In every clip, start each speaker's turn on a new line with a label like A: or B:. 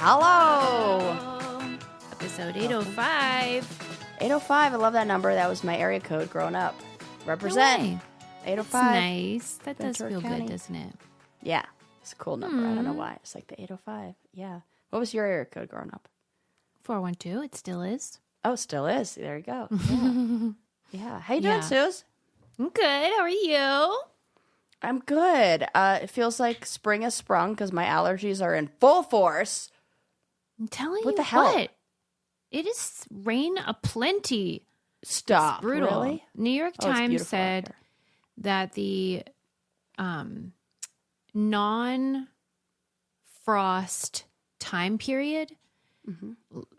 A: Hello.
B: Episode 805.
A: 805. I love that number. That was my area code growing up. Represent.
B: No way.
A: 805.
B: That's nice. That does
A: Ventura
B: feel
A: County.
B: good, doesn't it?
A: Yeah. It's a cool number. I don't know why. It's like the 805. Yeah. What was your area code growing up?
B: 412. It still is.
A: Oh, still is. There you go. Yeah. Yeah. How you doing,
B: Yeah.
A: Suze?
B: I'm good. How are you?
A: I'm good. It feels like spring has sprung because my allergies are in full force.
B: I'm telling
A: What
B: you
A: the hell?
B: what. It is rain aplenty.
A: Stop.
B: It's brutal.
A: Really?
B: New York
A: Oh, it's
B: Times
A: beautiful out
B: said
A: here.
B: that the non-frost time period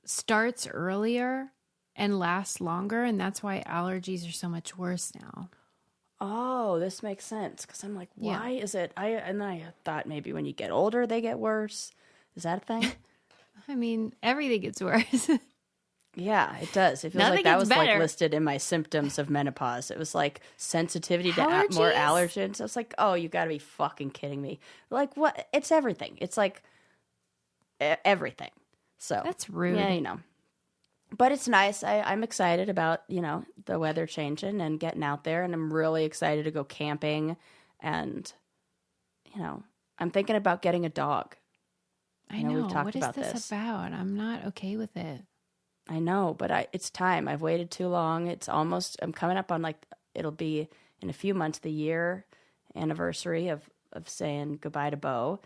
B: starts earlier and lasts longer, and that's why allergies are so much worse now.
A: Oh, this makes sense. Because I'm like,
B: Yeah.
A: why is it? I thought maybe when you get older, they get worse. Is that a thing?
B: I mean, everything gets worse.
A: Yeah, it does. It feels
B: Nothing
A: like that
B: gets
A: was
B: better.
A: like listed in my symptoms of menopause. It was like sensitivity to more
B: Allergies?
A: allergens. I was like, oh, you got to be fucking kidding me. Like, what? It's everything. It's like everything. So
B: That's rude.
A: Yeah, you know. But it's nice. I'm excited about, the weather changing and getting out there. And I'm really excited to go camping. And, I'm thinking about getting a dog.
B: I
A: know
B: know.
A: we've talked
B: What is
A: about
B: this
A: this.
B: about? I'm not okay with it.
A: I know, but it's time. I've waited too long. I'm coming up on it'll be in a few months, the year anniversary of saying goodbye to Bo.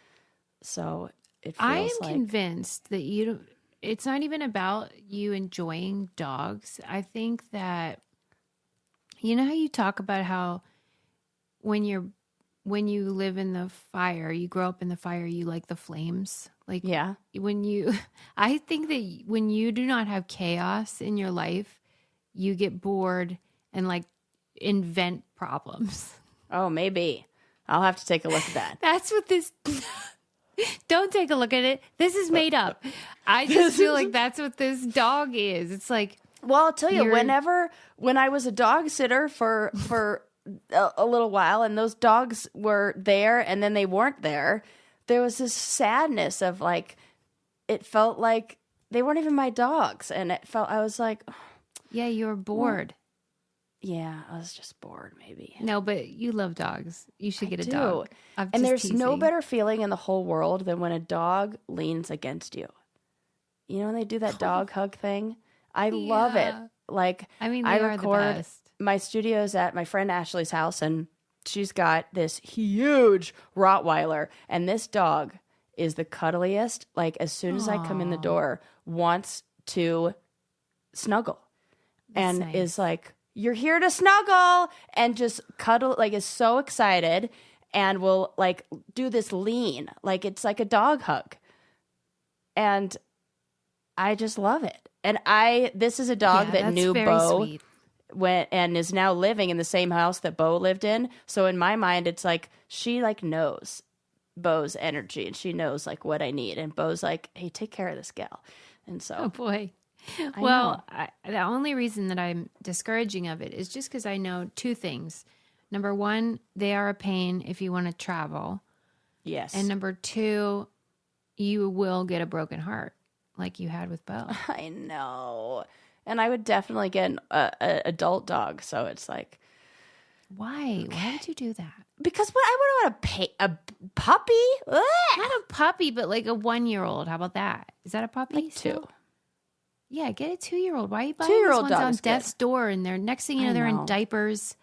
A: So it
B: I am
A: feels like,
B: convinced that it's not even about you enjoying dogs. I think that, you know how you talk about how when you live in the fire, you grow up in the fire, you like the flames. Like
A: yeah.
B: I think that when you do not have chaos in your life, you get bored and like invent problems.
A: Oh, maybe. I'll have to take a look at that.
B: That's what this. Don't take a look at it. This is made up. I just feel like that's what this dog is. It's like,
A: Well, I'll tell you, when I was a dog sitter for a little while and those dogs were there and then they weren't there was this sadness of like, it felt like they weren't even my dogs. And I was like, oh,
B: yeah, you're bored.
A: yeah, I was just bored maybe.
B: No, but you love dogs. You should get a
A: do.
B: dog. I'm
A: And
B: just
A: there's no
B: teasing.
A: better feeling in the whole world than when a dog leans against you. You know when they do that dog hug thing? I love it.
B: Yeah.
A: Like,
B: I mean, they
A: I
B: are the
A: record
B: best.
A: my studio's at my friend Ashley's house, and she's got this huge Rottweiler, and this dog is the cuddliest. Like, as soon as I come in the door, wants to snuggle. And
B: nice.
A: is like, you're here to snuggle, and just cuddle, like is so excited and will like do this lean. Like it's like a dog hug. And I just love it. And this is a dog
B: Yeah,
A: that
B: that's
A: knew
B: very
A: Bo
B: sweet.
A: and is now living in the same house that Bo lived in. So in my mind, it's like she like knows Bo's energy and she knows like what I need. And Bo's like, hey, take care of this gal. And so
B: Oh boy.
A: know.
B: Well, the only reason that I'm discouraging of it is just because I know two things. Number one, they are a pain if you want to travel.
A: yes.
B: And number two, you will get a broken heart like you had with Bo.
A: I know. And I would definitely get an adult dog. So it's like,
B: Why? Why would you do that?
A: because what I would want to pay a puppy? Ugh.
B: Not a puppy, but like a 1-year-old. How about that? Is that a puppy?
A: Like
B: still?
A: two.
B: Yeah, get a 2-year-old. Why are you buying
A: 2-year-old
B: these
A: dog
B: ones on
A: is good.
B: death's door? And they're next thing you know,
A: I
B: they're
A: know.
B: in diapers.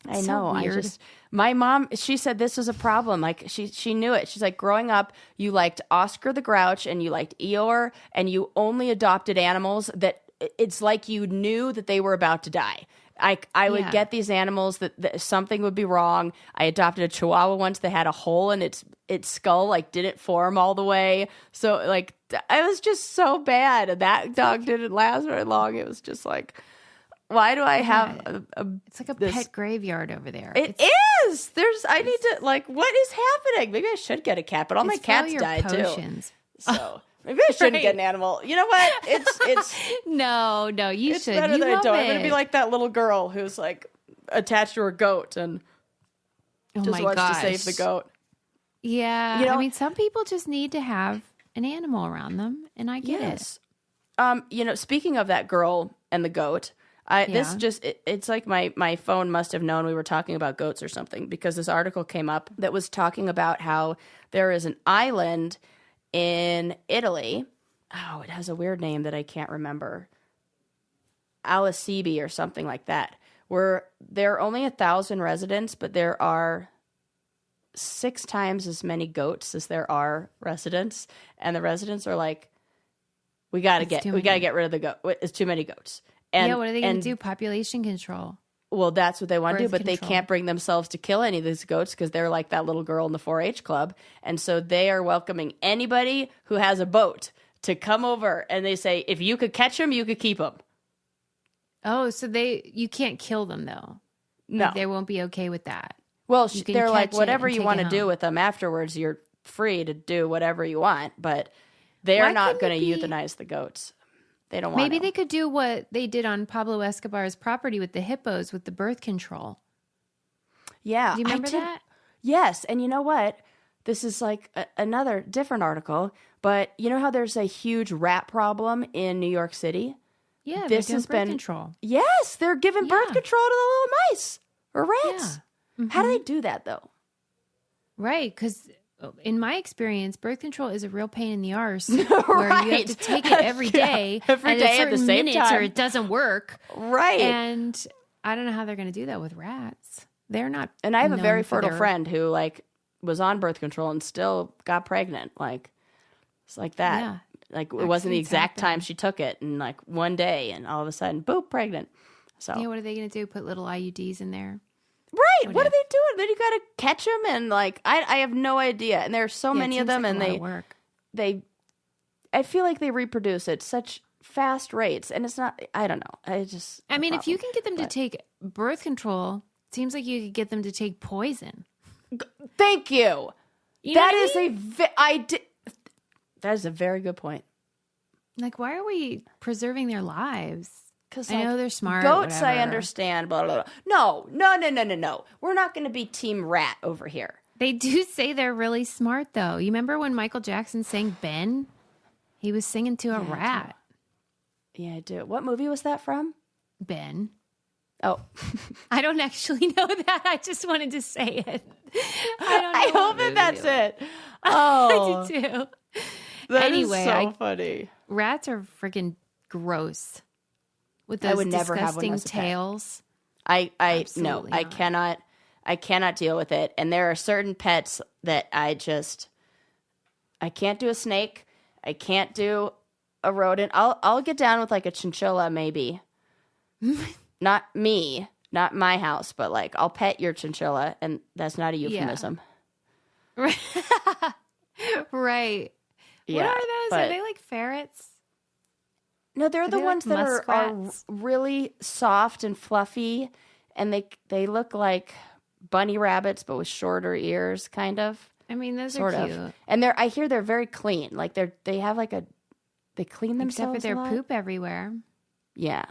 A: I
B: It's so
A: know.
B: weird.
A: My mom, she said this was a problem. Like she knew it. She's like, growing up, you liked Oscar the Grouch and you liked Eeyore, and you only adopted animals that it's like you knew that they were about to die. I would
B: Yeah.
A: get these animals that something would be wrong. I adopted a Chihuahua once that had a hole in its skull, like didn't form all the way. So like I was just so bad. And that dog didn't last very long. It was just like, why do I have a
B: It's like a
A: this-
B: pet graveyard over there.
A: It is. I need to like. What is happening? Maybe I should get a cat, but all my
B: It's for all
A: cats
B: your
A: died
B: potions.
A: too. So maybe I shouldn't
B: Right.
A: get an animal. You know what? It's
B: No, you
A: it's
B: should.
A: better
B: You
A: than I
B: love
A: don't.
B: it.
A: I'm gonna be like that little girl who's like attached to her goat and
B: oh
A: just
B: my
A: wants
B: gosh.
A: to save the goat.
B: Yeah,
A: You know-
B: I mean, some people just need to have an animal around them, and I get it.
A: Speaking of that girl and the goat, it's like my phone must have known we were talking about goats or something, because this article came up that was talking about how there is an island in Italy. Oh, it has a weird name that I can't remember. Alicibi or something like that, where there are only 1,000 residents, but there are 6 times as many goats as there are residents, and the residents are like, we gotta get rid of the goat. It's too many goats. And
B: what are they going to do? Population control.
A: Well, that's what they want to do, but
B: Birth
A: they
B: control.
A: can't bring themselves to kill any of these goats because they're like that little girl in the 4-H club, and so they are welcoming anybody who has a boat to come over, and they say, if you could catch them, you could keep them.
B: Oh, so you can't kill them though.
A: No,
B: Like, they won't be okay with that.
A: well,
B: You can
A: they're like,
B: catch it
A: whatever
B: and
A: you
B: take
A: want
B: it
A: to do
B: home.
A: with them afterwards, you're free to do whatever you want, but they're
B: Why
A: not going
B: couldn't
A: to
B: it be-
A: euthanize the goats. They don't want
B: Maybe
A: to.
B: they could do what they did on Pablo Escobar's property with the hippos with the birth control.
A: Yeah.
B: Do you remember that?
A: Yes. And you know what? This is like another different article, but you know how there's a huge rat problem in New York City?
B: Yeah,
A: This
B: they're doing
A: has
B: birth
A: been-
B: control.
A: Yes, they're giving birth
B: Yeah.
A: control to the little mice or rats.
B: Yeah.
A: How do they do that, though?
B: Right, because in my experience, birth control is a real pain in the arse where you have
A: Right.
B: to take it every day,
A: Every
B: and
A: day
B: at
A: at the
B: certain
A: same
B: minutes,
A: time.
B: or it doesn't work.
A: Right.
B: And I don't know how they're going to do that with rats. They're not.
A: And I have a
B: known
A: very
B: for
A: fertile
B: their-
A: friend who like was on birth control and still got pregnant. Like it's like that.
B: Yeah.
A: Like it wasn't the
B: Accidents
A: exact
B: happen.
A: time she took it, and like one day, and all of a sudden, boop, pregnant. So
B: Yeah, what are they going to do? Put little IUDs in there?
A: right, what are they doing? Then you got to catch them, and like I have no idea. And there are so
B: Yeah, it
A: many of
B: seems
A: them,
B: like a
A: and
B: lot of work.
A: I feel like they reproduce at such fast rates, and it's not. I don't know.
B: I mean, if you can get them to take birth control, it seems like you could get them to take poison.
A: Thank you.
B: You know
A: That
B: what I
A: is
B: mean?
A: that is a very good point.
B: Like, why are we preserving their lives?
A: Because
B: I know they're smart.
A: Goats, I
B: whatever.
A: understand. Blah, blah, blah. No. We're not going to be Team Rat over here.
B: They do say they're really smart, though. You remember when Michael Jackson sang Ben? He was singing to a rat.
A: Yeah, I do. What movie was that from?
B: Ben.
A: Oh,
B: I don't actually know that. I just wanted to say it.
A: I hope that that's it. Oh,
B: I do too.
A: that
B: Anyway,
A: is so funny.
B: Rats are freaking gross. With
A: I
B: those
A: would never have one
B: disgusting
A: as a pet.
B: tails.
A: No,
B: Absolutely
A: I
B: not.
A: cannot deal with it. And there are certain pets that I can't do a snake. I can't do a rodent. I'll get down with like a chinchilla maybe. Not me, not my house, but like I'll pet your chinchilla, and that's not a euphemism.
B: Right.
A: Yeah,
B: what are those?
A: but-
B: Are they like ferrets?
A: No, they're the
B: they
A: ones
B: like
A: that are
B: muskrats?
A: really soft and fluffy, and they look like bunny rabbits, but with shorter ears, kind of.
B: I mean, those
A: Sort
B: are
A: of.
B: cute.
A: And I hear they're very clean. Like they have like they clean
B: Except
A: themselves
B: for their
A: a lot.
B: poop everywhere.
A: Yeah.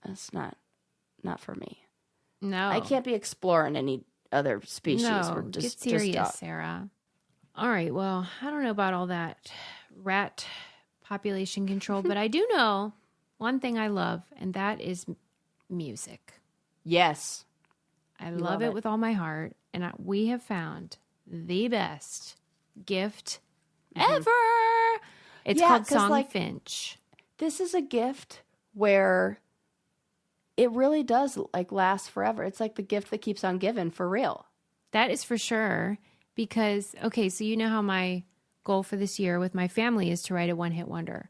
A: That's not for me.
B: No.
A: I can't be exploring any other species.
B: No,
A: We're
B: get
A: just
B: serious,
A: just,
B: Sarah. All right, well, I don't know about all that rat population control, but I do know one thing I love, and that is music.
A: yes.
B: I
A: love
B: love
A: it.
B: it with all my heart, and we have found the best gift ever. It's
A: Yeah,
B: called
A: 'cause,
B: Song
A: like,
B: Finch.
A: This is a gift where it really does like last forever. It's like the gift that keeps on giving for real.
B: That is for sure. Because, okay, so you know how my goal for this year with my family is to write a one-hit wonder.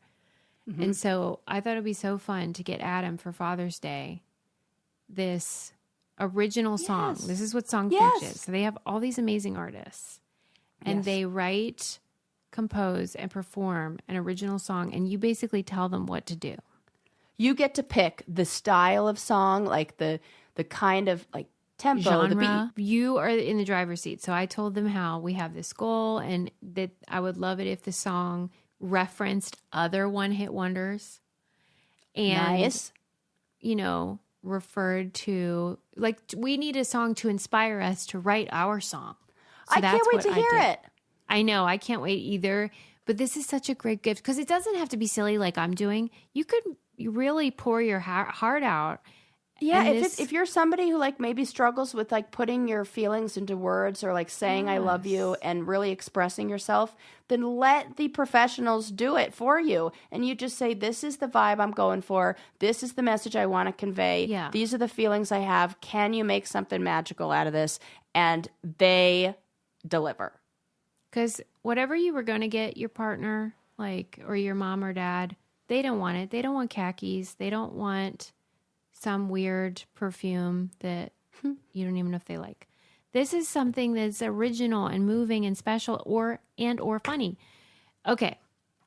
B: And so I thought it'd be so fun to get Adam for Father's Day this original song.
A: Yes.
B: This is what Song
A: Yes.
B: Finch is. So they have all these amazing artists. And
A: Yes.
B: they write, compose, and perform an original song. And you basically tell them what to do.
A: You get to pick the style of song, like the kind of like tempo, the beat.
B: Genre. You are in the driver's seat. So I told them how we have this goal and that I would love it if the song referenced other one-hit wonders. And,
A: Nice.
B: you know, referred to, like, we need a song to inspire us to write our song. So
A: I can't
B: that's
A: wait
B: what
A: to hear
B: did.
A: it.
B: I know. I can't wait either. But this is such a great gift because it doesn't have to be silly like I'm doing. You could really pour your heart out.
A: Yeah, if you're somebody who like maybe struggles with like putting your feelings into words or like saying I love you and really expressing yourself, then let the professionals do it for you. And you just say, this is the vibe I'm going for. This is the message I want to convey.
B: Yeah.
A: These are the feelings I have. Can you make something magical out of this? And they deliver.
B: Because whatever you were going to get your partner, like, or your mom or dad, they don't want it. They don't want khakis. They don't want some weird perfume that you don't even know if they like. This is something that's original and moving and special or funny. Okay.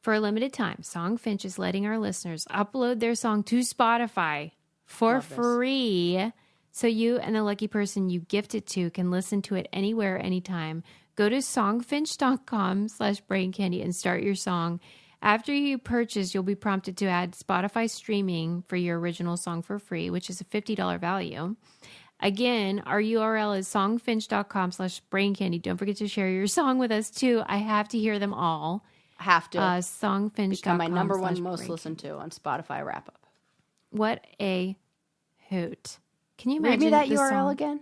B: For a limited time, Songfinch is letting our listeners upload their song to Spotify for free. So you and the lucky person you gift it to can listen to it anywhere, anytime. Go to songfinch.com/braincandy and start your song. After you purchase, you'll be prompted to add Spotify streaming for your original song for free, which is a $50 value. Again, our URL is songfinch.com/braincandy. Don't forget to share your song with us too. I have to hear them all.
A: Have to.
B: Songfinch.com.
A: Become my number one most listened to on Spotify wrap up.
B: What a hoot. Can you imagine
A: Read me that URL
B: song?
A: again?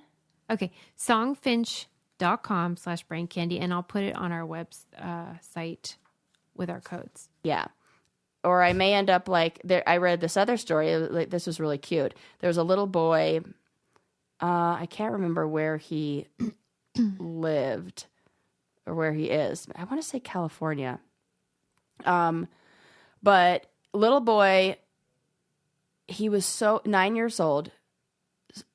B: Okay. Songfinch.com/braincandy, and I'll put it on our website with our codes.
A: Yeah. Or I may end up like there. I read this other story. Like, this was really cute. There was a little boy. I can't remember where he lived or where he is. I want to say California. But little boy, he was 9 years old.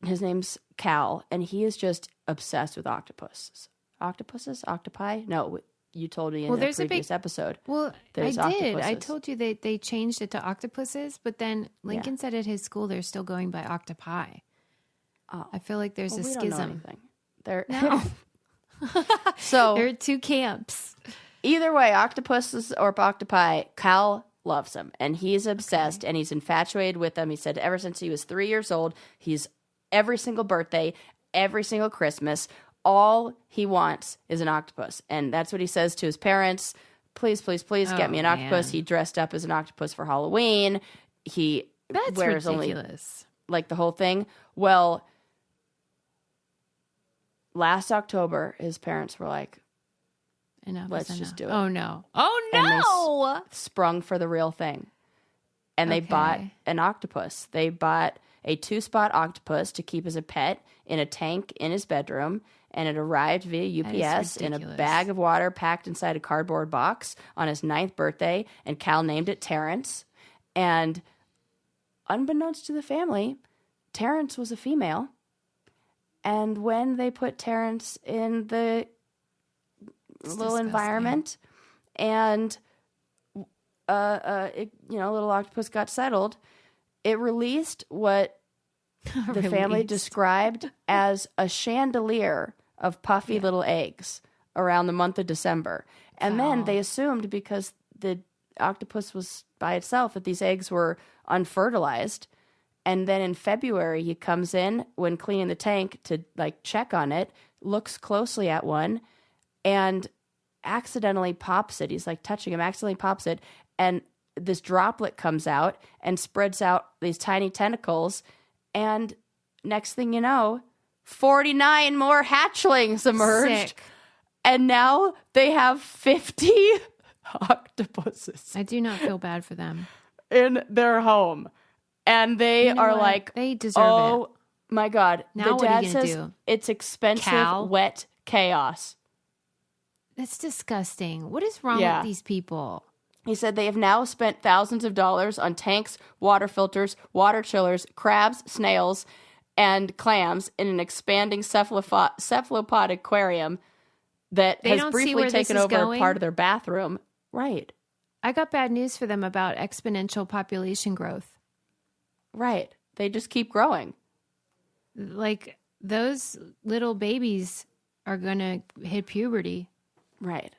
A: His name's Cal, and he is just obsessed with octopuses. Octopuses? Octopi? No, you told me in the previous episode.
B: Well,
A: there's
B: I did.
A: octopuses.
B: I told you they changed it to octopuses, but then Lincoln said at his school they're still going by octopi. Oh. I feel like there's a schism.
A: No. So
B: there are two camps.
A: Either way, octopuses or octopi, Cal loves them, and he's obsessed, and he's infatuated with them. He said ever since he was 3 years old, he's every single birthday, every single Christmas, all he wants is an octopus. And that's what he says to his parents. Please, please, please get me an octopus. Man. He dressed up as an octopus for Halloween. He wears
B: ridiculous.
A: Like the whole thing. Well, last October, his parents were like, let's just do it.
B: Oh, no. Oh, no!
A: And they sprung for the real thing. And they bought an octopus. They bought a 2-spot octopus to keep as a pet in a tank in his bedroom. And it arrived via UPS in a bag of water packed inside a cardboard box on his 9th birthday. And Cal named it Terrence. And unbeknownst to the family, Terrence was a female. And when they put Terrence in the little environment and little octopus got settled, it released what the family described as a chandelier of puffy little eggs around the month of December. And then they assumed, because the octopus was by itself, that these eggs were unfertilized. And then in February, he comes in when cleaning the tank to like check on it, looks closely at one, and accidentally pops it. He's like touching him, accidentally pops it, and this droplet comes out and spreads out these tiny tentacles, and next thing you know, 49 more hatchlings emerged.
B: Sick.
A: And now they have 50 octopuses.
B: I do not feel bad for them.
A: In their home. And they are what? Like,
B: they deserve it.
A: Oh my God.
B: Now
A: the dad says do? It's expensive, wet chaos.
B: That's disgusting. What is wrong with these people?
A: He said they have now spent thousands of dollars on tanks, water filters, water chillers, crabs, snails, and clams in an expanding cephalopod aquarium that has briefly taken over part of their bathroom. Right.
B: I got bad news for them about exponential population growth.
A: Right. They just keep growing.
B: Like, those little babies are going to hit puberty.
A: Right.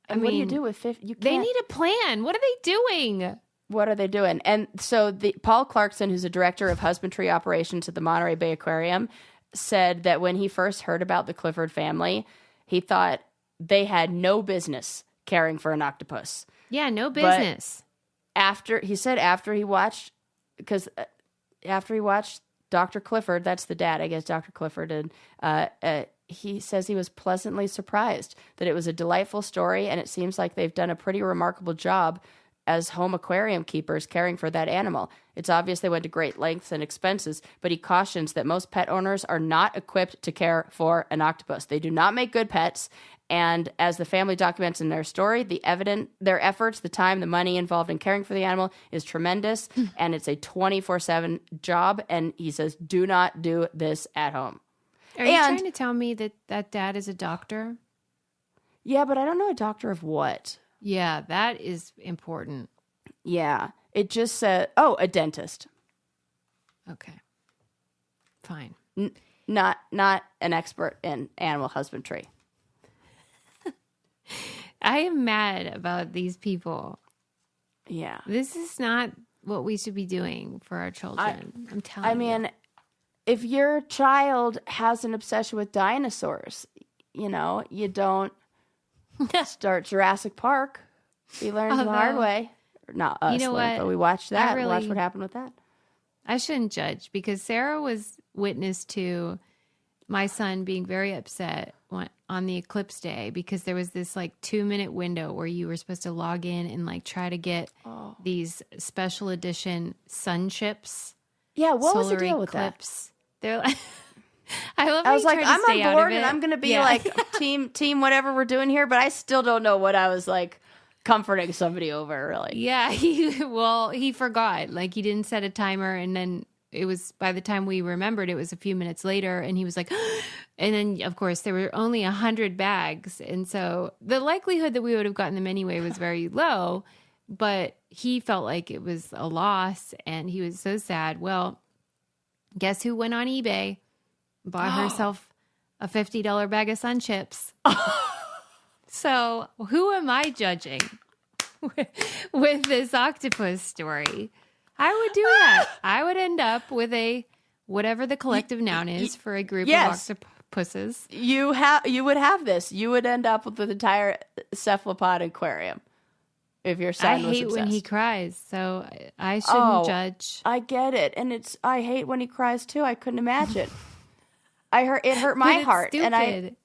A: And what do you do with 50?
B: They need a plan. What are they doing?
A: What are they doing? And so Paul Clarkson, who's a director of husbandry operations at the Monterey Bay Aquarium, said that when he first heard about the Clifford family, he thought they had no business caring for an octopus.
B: Yeah, no business.
A: But after he watched Dr. Clifford, that's the dad, I guess, Dr. Clifford, and he says he was pleasantly surprised that it was a delightful story, and it seems like they've done a pretty remarkable job as home aquarium keepers caring for that animal. It's obvious they went to great lengths and expenses, but he cautions that most pet owners are not equipped to care for an octopus. They do not make good pets, and as the family documents in their story, their efforts, the time, the money involved in caring for the animal is tremendous, and it's a 24/7 job, and he says, do not do this at home.
B: Are you trying to tell me that dad is a doctor?
A: Yeah, but I don't know a doctor of what.
B: Yeah, that is important.
A: Yeah. It just said, a dentist.
B: Okay. Fine.
A: Not an expert in animal husbandry.
B: I am mad about these people.
A: Yeah.
B: This is not what we should be doing for our children. I'm telling you.
A: I mean, if your child has an obsession with dinosaurs, you don't start Jurassic Park. We learned the hard way. Not us, but we watched that. Watch what happened with that.
B: I shouldn't judge because Sarah was witness to my son being very upset on the eclipse day because there was this 2-minute window where you were supposed to log in and try to get these special edition sun chips.
A: Yeah, what was the deal with that?
B: They're
A: I was like, I'm on board and I'm going to be team whatever we're doing here, but I still don't know what I was comforting somebody over, really.
B: Yeah, he forgot. He didn't set a timer, and then it was, by the time we remembered, it was a few minutes later, and he was like, and then, of course, there were only 100 bags, and so the likelihood that we would have gotten them anyway was very low, but he felt like it was a loss, and he was so sad. Well, guess who went on eBay? Bought herself a $50 bag of sun chips. So who am I judging with this octopus story? I would do that. I would end up with whatever the collective noun is for a group of octopuses.
A: You would have this. You would end up with an entire cephalopod aquarium if your son was obsessed. I hate
B: when he cries, so I shouldn't judge.
A: I get it, and I hate when he cries too. I couldn't imagine. It hurt my heart,
B: stupid.
A: And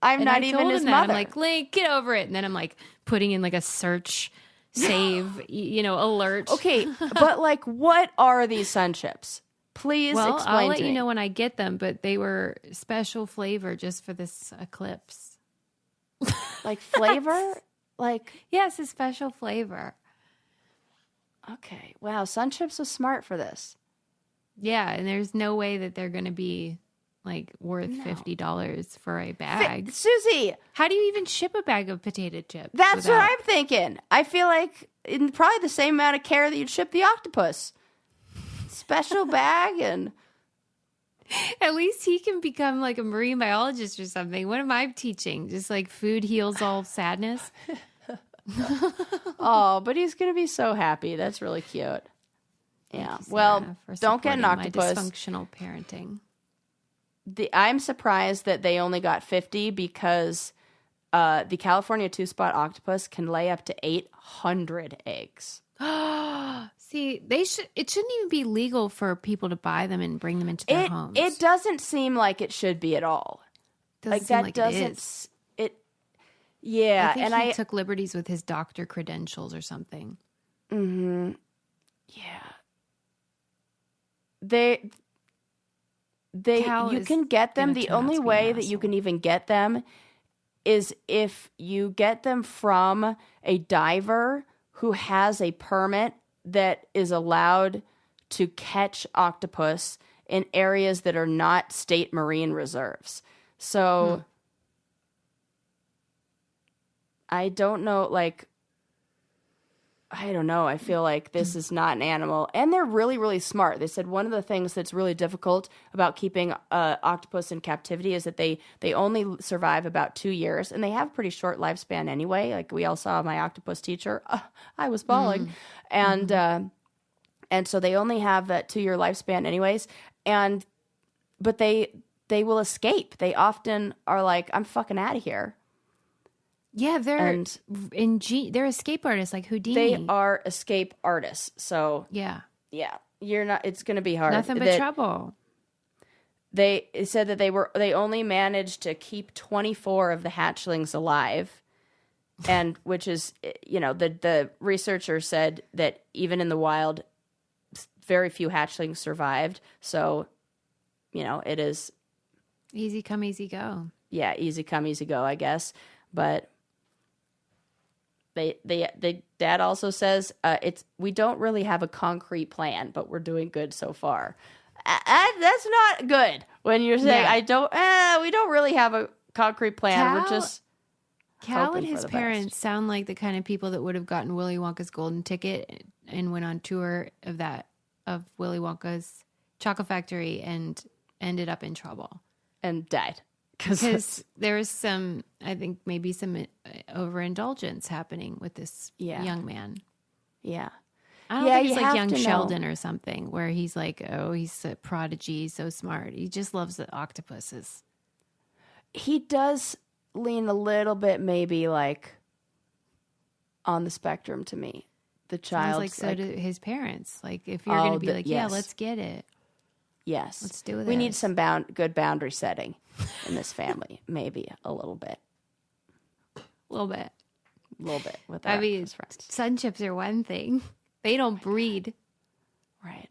A: I'm not even his mother.
B: I'm like, Link, get over it. And then I'm putting in a search, save, alert.
A: Okay, but what are these sun chips? Please explain to me.
B: I'll let you know when I get them, but they were special flavor just for this eclipse.
A: Flavor?
B: Yes, a special flavor.
A: Okay. Wow, sun chips was smart for this.
B: Yeah, and there's no way that they're going to be worth $50 for a bag.
A: Susie!
B: How do you even ship a bag of potato chips?
A: That's what I'm thinking. I feel like in probably the same amount of care that you'd ship the octopus. Special bag and...
B: At least he can become a marine biologist or something. What am I teaching? Just food heals all sadness?
A: Oh, but he's going to be so happy. That's really cute. Yeah. Well, don't get an octopus.
B: My dysfunctional parenting.
A: I'm surprised that they only got 50 because the California two-spot octopus can lay up to 800 eggs.
B: See, it shouldn't even be legal for people to buy them and bring them into their homes.
A: It doesn't seem like it should be at all.
B: Doesn't seem like it is.
A: Yeah,
B: I think he took liberties with his doctor credentials or something.
A: Mm-hmm. Yeah. You can get them. The only way that you can even get them is if you get them from a diver who has a permit that is allowed to catch octopus in areas that are not state marine reserves. So I don't know, I don't know. I feel like this is not an animal. And they're really, really smart. They said one of the things that's really difficult about keeping octopus in captivity is that they only survive about 2 years. And they have a pretty short lifespan anyway. We all saw my octopus teacher. I was bawling. And so they only have that 2-year lifespan anyways. But they will escape. They often are like, I'm fucking out of here.
B: Yeah, they're escape artists like Houdini.
A: They are escape artists. So
B: yeah,
A: you're not. It's going to be hard.
B: nothing but trouble.
A: They said that they only managed to keep 24 of the hatchlings alive, and which is, the researcher said that even in the wild, very few hatchlings survived. So, it is
B: easy come, easy go.
A: Yeah, easy come, easy go, I guess. But the dad also says we don't really have a concrete plan, but we're doing good so far. That's not good when you're saying we don't really have a concrete plan. We're just
B: Cal and his parents sound like the kind of people that would have gotten Willy Wonka's golden ticket and went on tour of Willy Wonka's chocolate factory and ended up in trouble
A: and died
B: because there was maybe some overindulgence happening with this young man.
A: Yeah.
B: I don't think it's like young Sheldon or something where he's like, oh, he's a prodigy, so smart. He just loves the octopuses.
A: He does lean a little bit maybe like on the spectrum to me. The child.
B: Sounds like so do his parents. Like if you're going to be yeah, let's get it.
A: Yes.
B: Let's do it.
A: We need some good boundary setting in this family. Maybe a little bit.
B: A little bit
A: with our friends.
B: Sun chips are one thing. They don't breed.
A: Right.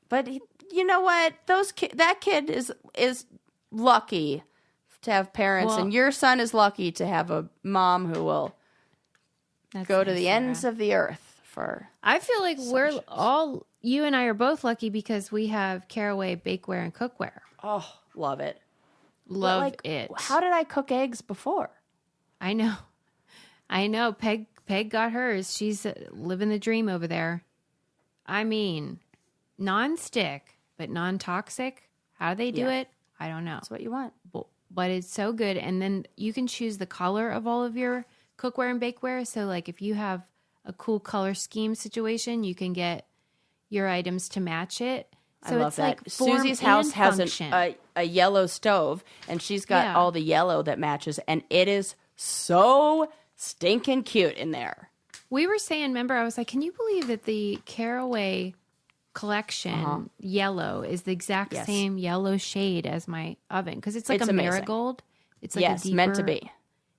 A: But you know what? That kid is lucky to have parents, and your son is lucky to have a mom who will go to the ends of the earth for.
B: I feel like you and I are both lucky because we have caraway bakeware and cookware.
A: Oh, love it.
B: Love it.
A: How did I cook eggs before?
B: I know. Peg got hers. She's living the dream over there. I mean, non-stick, but non-toxic. How do they do it? I don't know.
A: That's what you want.
B: But it's so good. And then you can choose the color of all of your cookware and bakeware. So like if you have a cool color scheme situation, you can get your items to match it. So
A: I love
B: it's
A: that.
B: like
A: Susie's house has a yellow stove, and she's got all the yellow that matches, and it is so stinking cute in there.
B: We were saying, remember, I was like, can you believe that the caraway collection yellow is the exact same yellow shade as my oven? Because it's like a marigold. It's like a deeper,
A: meant to be.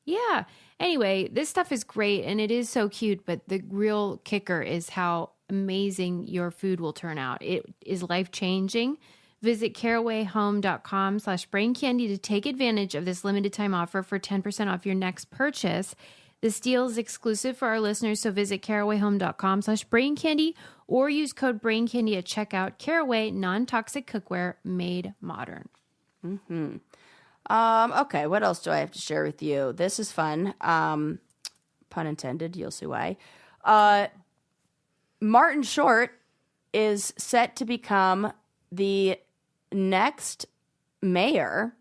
B: Yeah. Anyway, this stuff is great, and it is so cute, but the real kicker is how amazing your food will turn out. It is life-changing. Visit carawayhome.com/braincandy to take advantage of this limited time offer for 10% off your next purchase. This deal is exclusive for our listeners, so visit carawayhome.com/braincandy or use code braincandy at checkout. Caraway, non-toxic cookware made modern.
A: Mm-hmm. Okay, what else do I have to share with you? This is fun. Pun intended, you'll see why. Martin Short is set to become the next mayor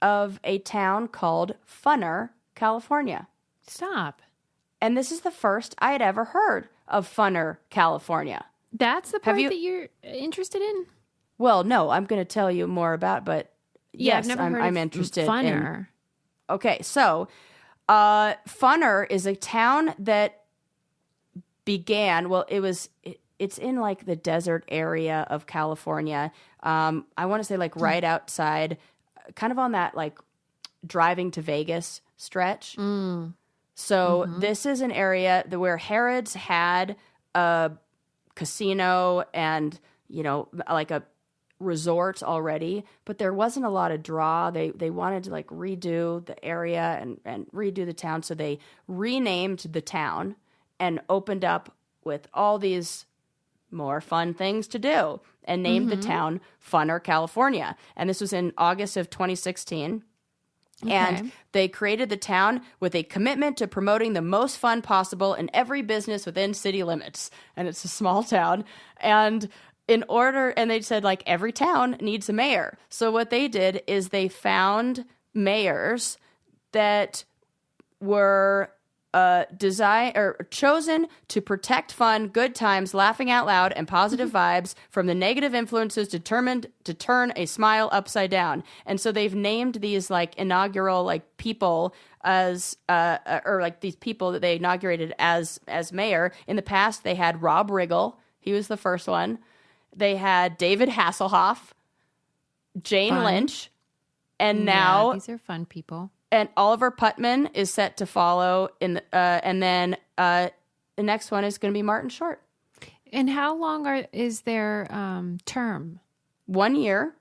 A: of a town called Funner, California.
B: Stop.
A: And this is the first I had ever heard of Funner, California.
B: That's the part that you're interested in?
A: Well, no, I'm going to tell you more about, but yes,
B: I've never heard
A: I'm
B: of
A: interested
B: Funner.
A: Okay, so Funner is a town that began, it's in like the desert area of California. I want to say like right outside, kind of on that like driving to Vegas stretch. So this is an area where Harrods had a casino and, like a resort already, but there wasn't a lot of draw. They wanted to like redo the area and redo the town. So they renamed the town and opened up with all these more fun things to do and named the town Funner, California. And this was in August of 2016. Okay. And they created the town with a commitment to promoting the most fun possible in every business within city limits. And it's a small town. And they said like every town needs a mayor. So what they did is they found mayors that were chosen to protect fun, good times, laughing out loud, and positive vibes from the negative influences determined to turn a smile upside down. And so they've named these like inaugural like people as or like these people that they inaugurated as mayor. In the past, they had Rob Riggle. He was the first one. They had David Hasselhoff, Jane Lynch, and now
B: these are fun people.
A: And Oliver Putman is set to follow and then the next one is going to be Martin Short.
B: And how long is their term?
A: 1 year.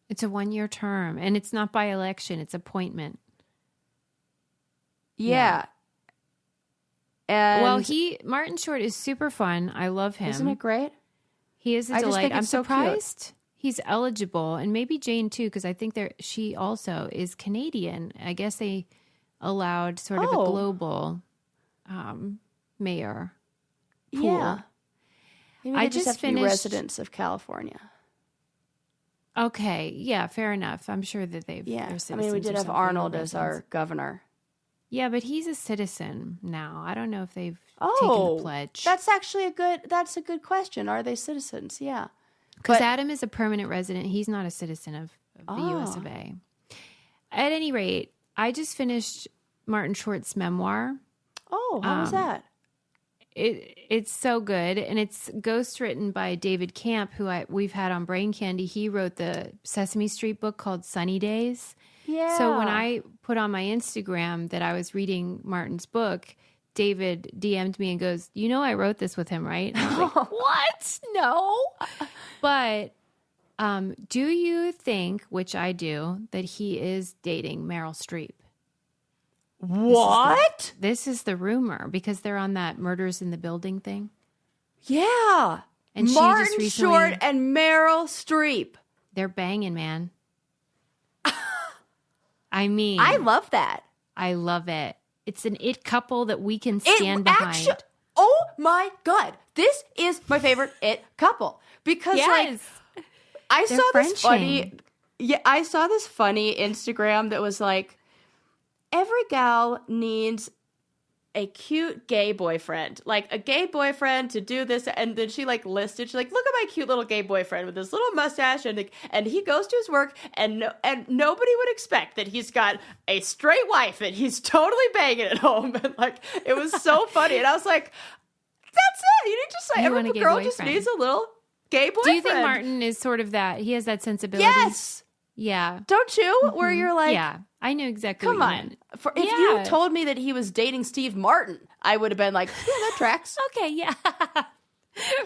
B: It's a 1-year term, and it's not by election; it's appointment.
A: Yeah. And
B: Martin Short is super fun. I love him.
A: Isn't it great?
B: He is a
A: I just
B: delight.
A: think
B: I'm
A: it's so
B: surprised
A: cute.
B: He's eligible, and maybe Jane too, because I think she also is Canadian. I guess they allowed sort of a global mayor pool.
A: Yeah. Maybe they just have to be residents of California.
B: Okay, yeah, fair enough. I'm sure that they're citizens.
A: I mean, we did have Arnold as our governor.
B: Yeah, but he's a citizen now. I don't know if they've taken the pledge.
A: That's actually that's a good question. Are they citizens? Yeah.
B: Because Adam is a permanent resident. He's not a citizen of the U.S. of A. At any rate, I just finished Martin Short's memoir.
A: Oh, how was that?
B: It's so good, and it's ghostwritten by David Camp, who we've had on Brain Candy. He wrote the Sesame Street book called Sunny Days.
A: Yeah.
B: So when I put on my Instagram that I was reading Martin's book, David DM'd me and goes, I wrote this with him, right? And I was like, what? No. But do you think, which I do, that he is dating Meryl Streep?
A: What?
B: This is the rumor because they're on that Murders in the Building thing.
A: Yeah.
B: And
A: Martin
B: she just recently,
A: Short and Meryl Streep.
B: They're banging, man. I mean,
A: I love that.
B: I love it. It's an it couple that we can stand behind.
A: Oh my God. This is my favorite it couple. Because I saw this funny Instagram that was like, every gal needs a cute gay boyfriend, like a gay boyfriend to do this. And then she like listed, she's like, look at my cute little gay boyfriend with this little mustache. And he goes to his work and nobody would expect that he's got a straight wife and he's totally banging at home. And like, it was so funny. And I was like, that's it. You need to say every girl just needs a little gay boyfriend.
B: Do you think Martin is sort of that? He has that sensibility?
A: Yes.
B: Yeah.
A: Don't you? Mm-hmm. Where you're like,
B: yeah, I knew exactly
A: come
B: what you
A: on.
B: meant.
A: If you told me that he was dating Steve Martin, I would have been like, yeah, that tracks.
B: Okay, yeah.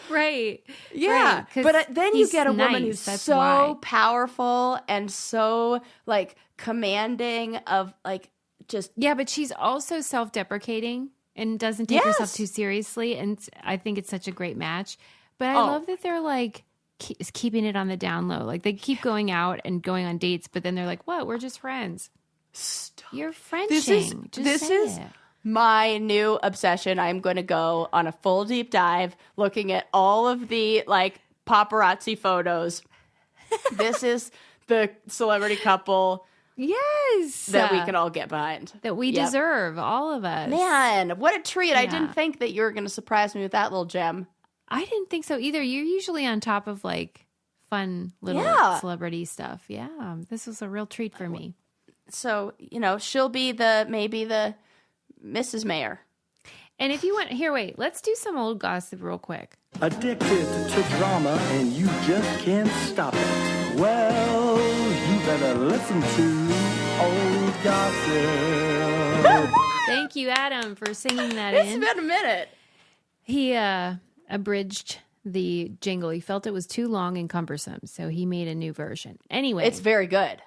B: Right.
A: Yeah.
B: Right,
A: but then you get a woman who's so
B: why.
A: powerful and so like commanding of like just.
B: Yeah, but she's also self-deprecating and doesn't take herself too seriously. And I think it's such a great match. But I love that they're like, keeping it on the down low. Like they keep going out and going on dates, but then they're like, what? We're just friends.
A: Stop.
B: You're Frenching.
A: This is my new obsession. I'm going to go on a full deep dive looking at all of the like paparazzi photos. This is the celebrity couple.
B: Yes.
A: That we can all get behind.
B: That we deserve, all of us.
A: Man, what a treat.
B: Yeah.
A: I didn't think that you were going to surprise me with that little gem.
B: I didn't think so either. You're usually on top of like fun little celebrity stuff. Yeah, this was a real treat for me.
A: So, she'll be maybe the Mrs. Mayor.
B: And if you want, wait, let's do some old gossip real quick.
C: Addicted to drama and you just can't stop it. Well, you better listen to old gossip.
B: Thank you, Adam, for singing that
A: It's been a minute.
B: He abridged the jingle. He felt it was too long and cumbersome, so he made a new version. Anyway.
A: It's very good.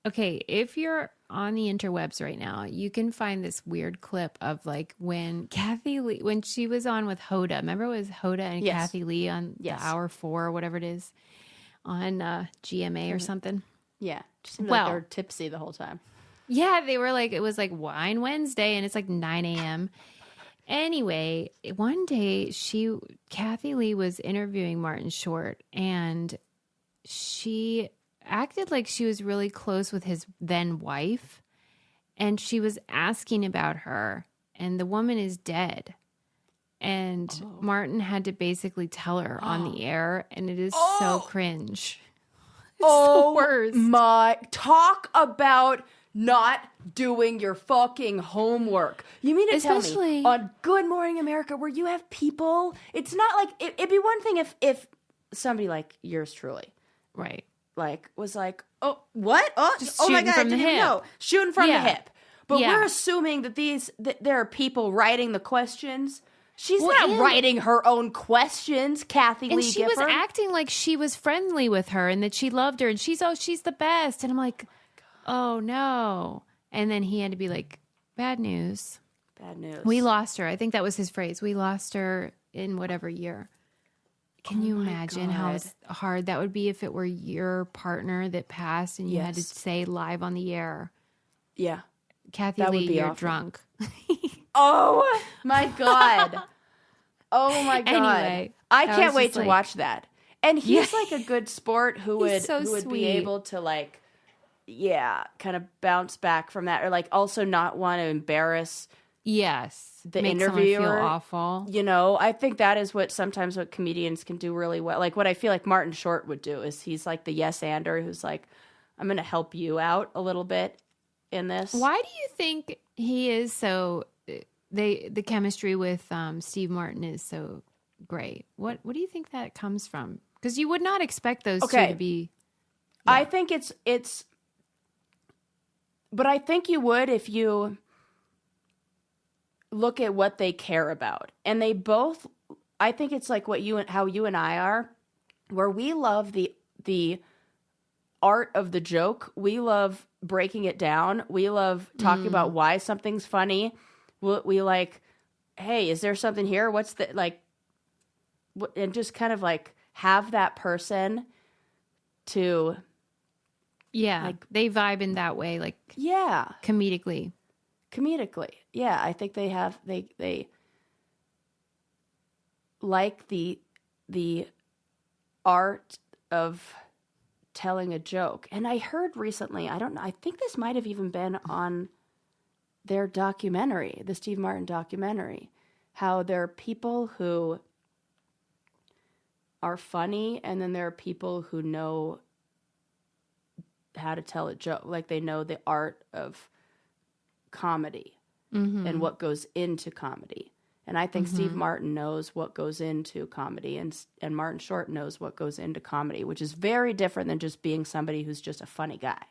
B: Okay, if you're on the interwebs right now, you can find this weird clip of like when Kathy Lee, when she was on with Hoda. Remember it was Hoda and Kathy Lee on the Hour 4 or whatever it is on GMA or something?
A: Yeah. Just seemed like they were tipsy the whole time.
B: Yeah, they were like, it was like Wine Wednesday and it's like 9 a.m. Anyway, one day Kathy Lee was interviewing Martin Short and she acted like she was really close with his then wife and she was asking about her and the woman is dead. And Martin had to basically tell her on the air, and it is so cringe. It's the worst.
A: My, talk about not doing your fucking homework. You mean to tell me on Good Morning America, where you have people, it's not like, it'd be one thing if somebody like yours truly,
B: right,
A: like was like, oh, what? Oh,
B: just
A: oh my
B: shooting
A: God, I
B: from the
A: didn't even
B: hip.
A: know. Shooting from the hip. But
B: Yeah.
A: we're assuming that there are people writing the questions. She's
B: Well,
A: not writing her own questions, Kathy
B: and
A: Lee
B: she
A: Gifford.
B: was acting like she was friendly with her and that she loved her, and she's the best. And I'm like, oh no. And then he had to be like, bad news.
A: Bad news.
B: We lost her. I think that was his phrase. We lost her in whatever year. Can you imagine how hard that would be if it were your partner that passed and you had to say live on the air?
A: Yeah.
B: Kathy
A: That would
B: Lee,
A: be
B: you're
A: awful.
B: drunk.
A: Oh my God. Oh my God.
B: Anyway,
A: I
B: that
A: can't
B: was
A: wait
B: just
A: to
B: like-
A: watch that. And he's like a good sport who would
B: so
A: be
B: sweet.
A: able to like, kind of bounce back from that, or like also not want to embarrass
B: Yes.
A: the
B: Make
A: interviewer.
B: someone feel awful.
A: You know, I think that is what comedians can do really well. Like what I feel like Martin Short would do is he's like the yes-ander who's like, I'm going to help you out a little bit in this.
B: Why do you think he is so? The chemistry with Steve Martin is so great. What do you think that comes from? Because you would not expect those two to be. Yeah.
A: I think it's. But I think you would if you look at what they care about, and they both. I think it's like how you and I are, where we love the art of the joke. We love breaking it down. We love talking about why something's funny. We like, hey, is there something here? What's the like? And just kind of like have that person to.
B: Yeah,
A: like,
B: they vibe in that way, like comedically. Yeah, I think they have they like the art of telling a joke. And I heard recently, I don't know, I think this might have even been on their documentary, the Steve Martin documentary, how there are people who are funny, and then there are people who know how to tell a joke. Like they know the art of comedy and what goes into comedy. And I think Steve Martin knows what goes into comedy, and Martin Short knows what goes into comedy, which is very different than just being somebody who's just a funny guy,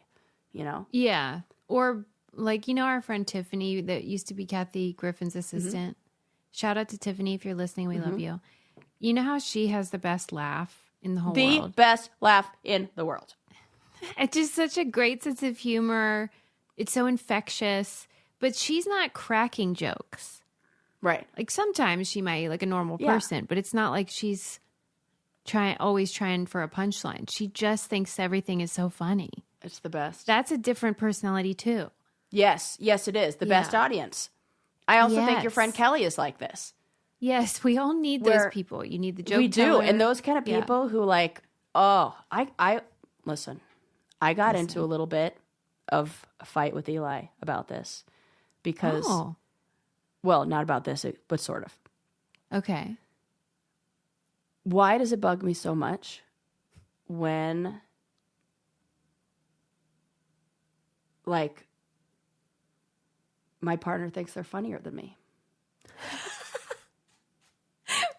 B: you know? Yeah. Or like, our friend Tiffany that used to be Kathy Griffin's assistant. Shout out to Tiffany if you're listening. We love you. You know how she has the best laugh in the whole world?
A: The best laugh in the world.
B: It's just such a great sense of humor. It's so infectious, but she's not cracking jokes.
A: Right.
B: Like sometimes she might, like a normal person, but it's not like she's always trying for a punchline. She just thinks everything is so funny.
A: It's the best.
B: That's a different personality too.
A: Yes, it is. The best audience. I also think your friend Kelly is like this.
B: Yes, we all need those people. You need the joke
A: We do.
B: teller.
A: And those kind of people who like, I listen, I got into a little bit of a fight with Eli about this because, well, not about this, but sort of.
B: Okay.
A: Why does it bug me so much when, like, my partner thinks they're funnier than me?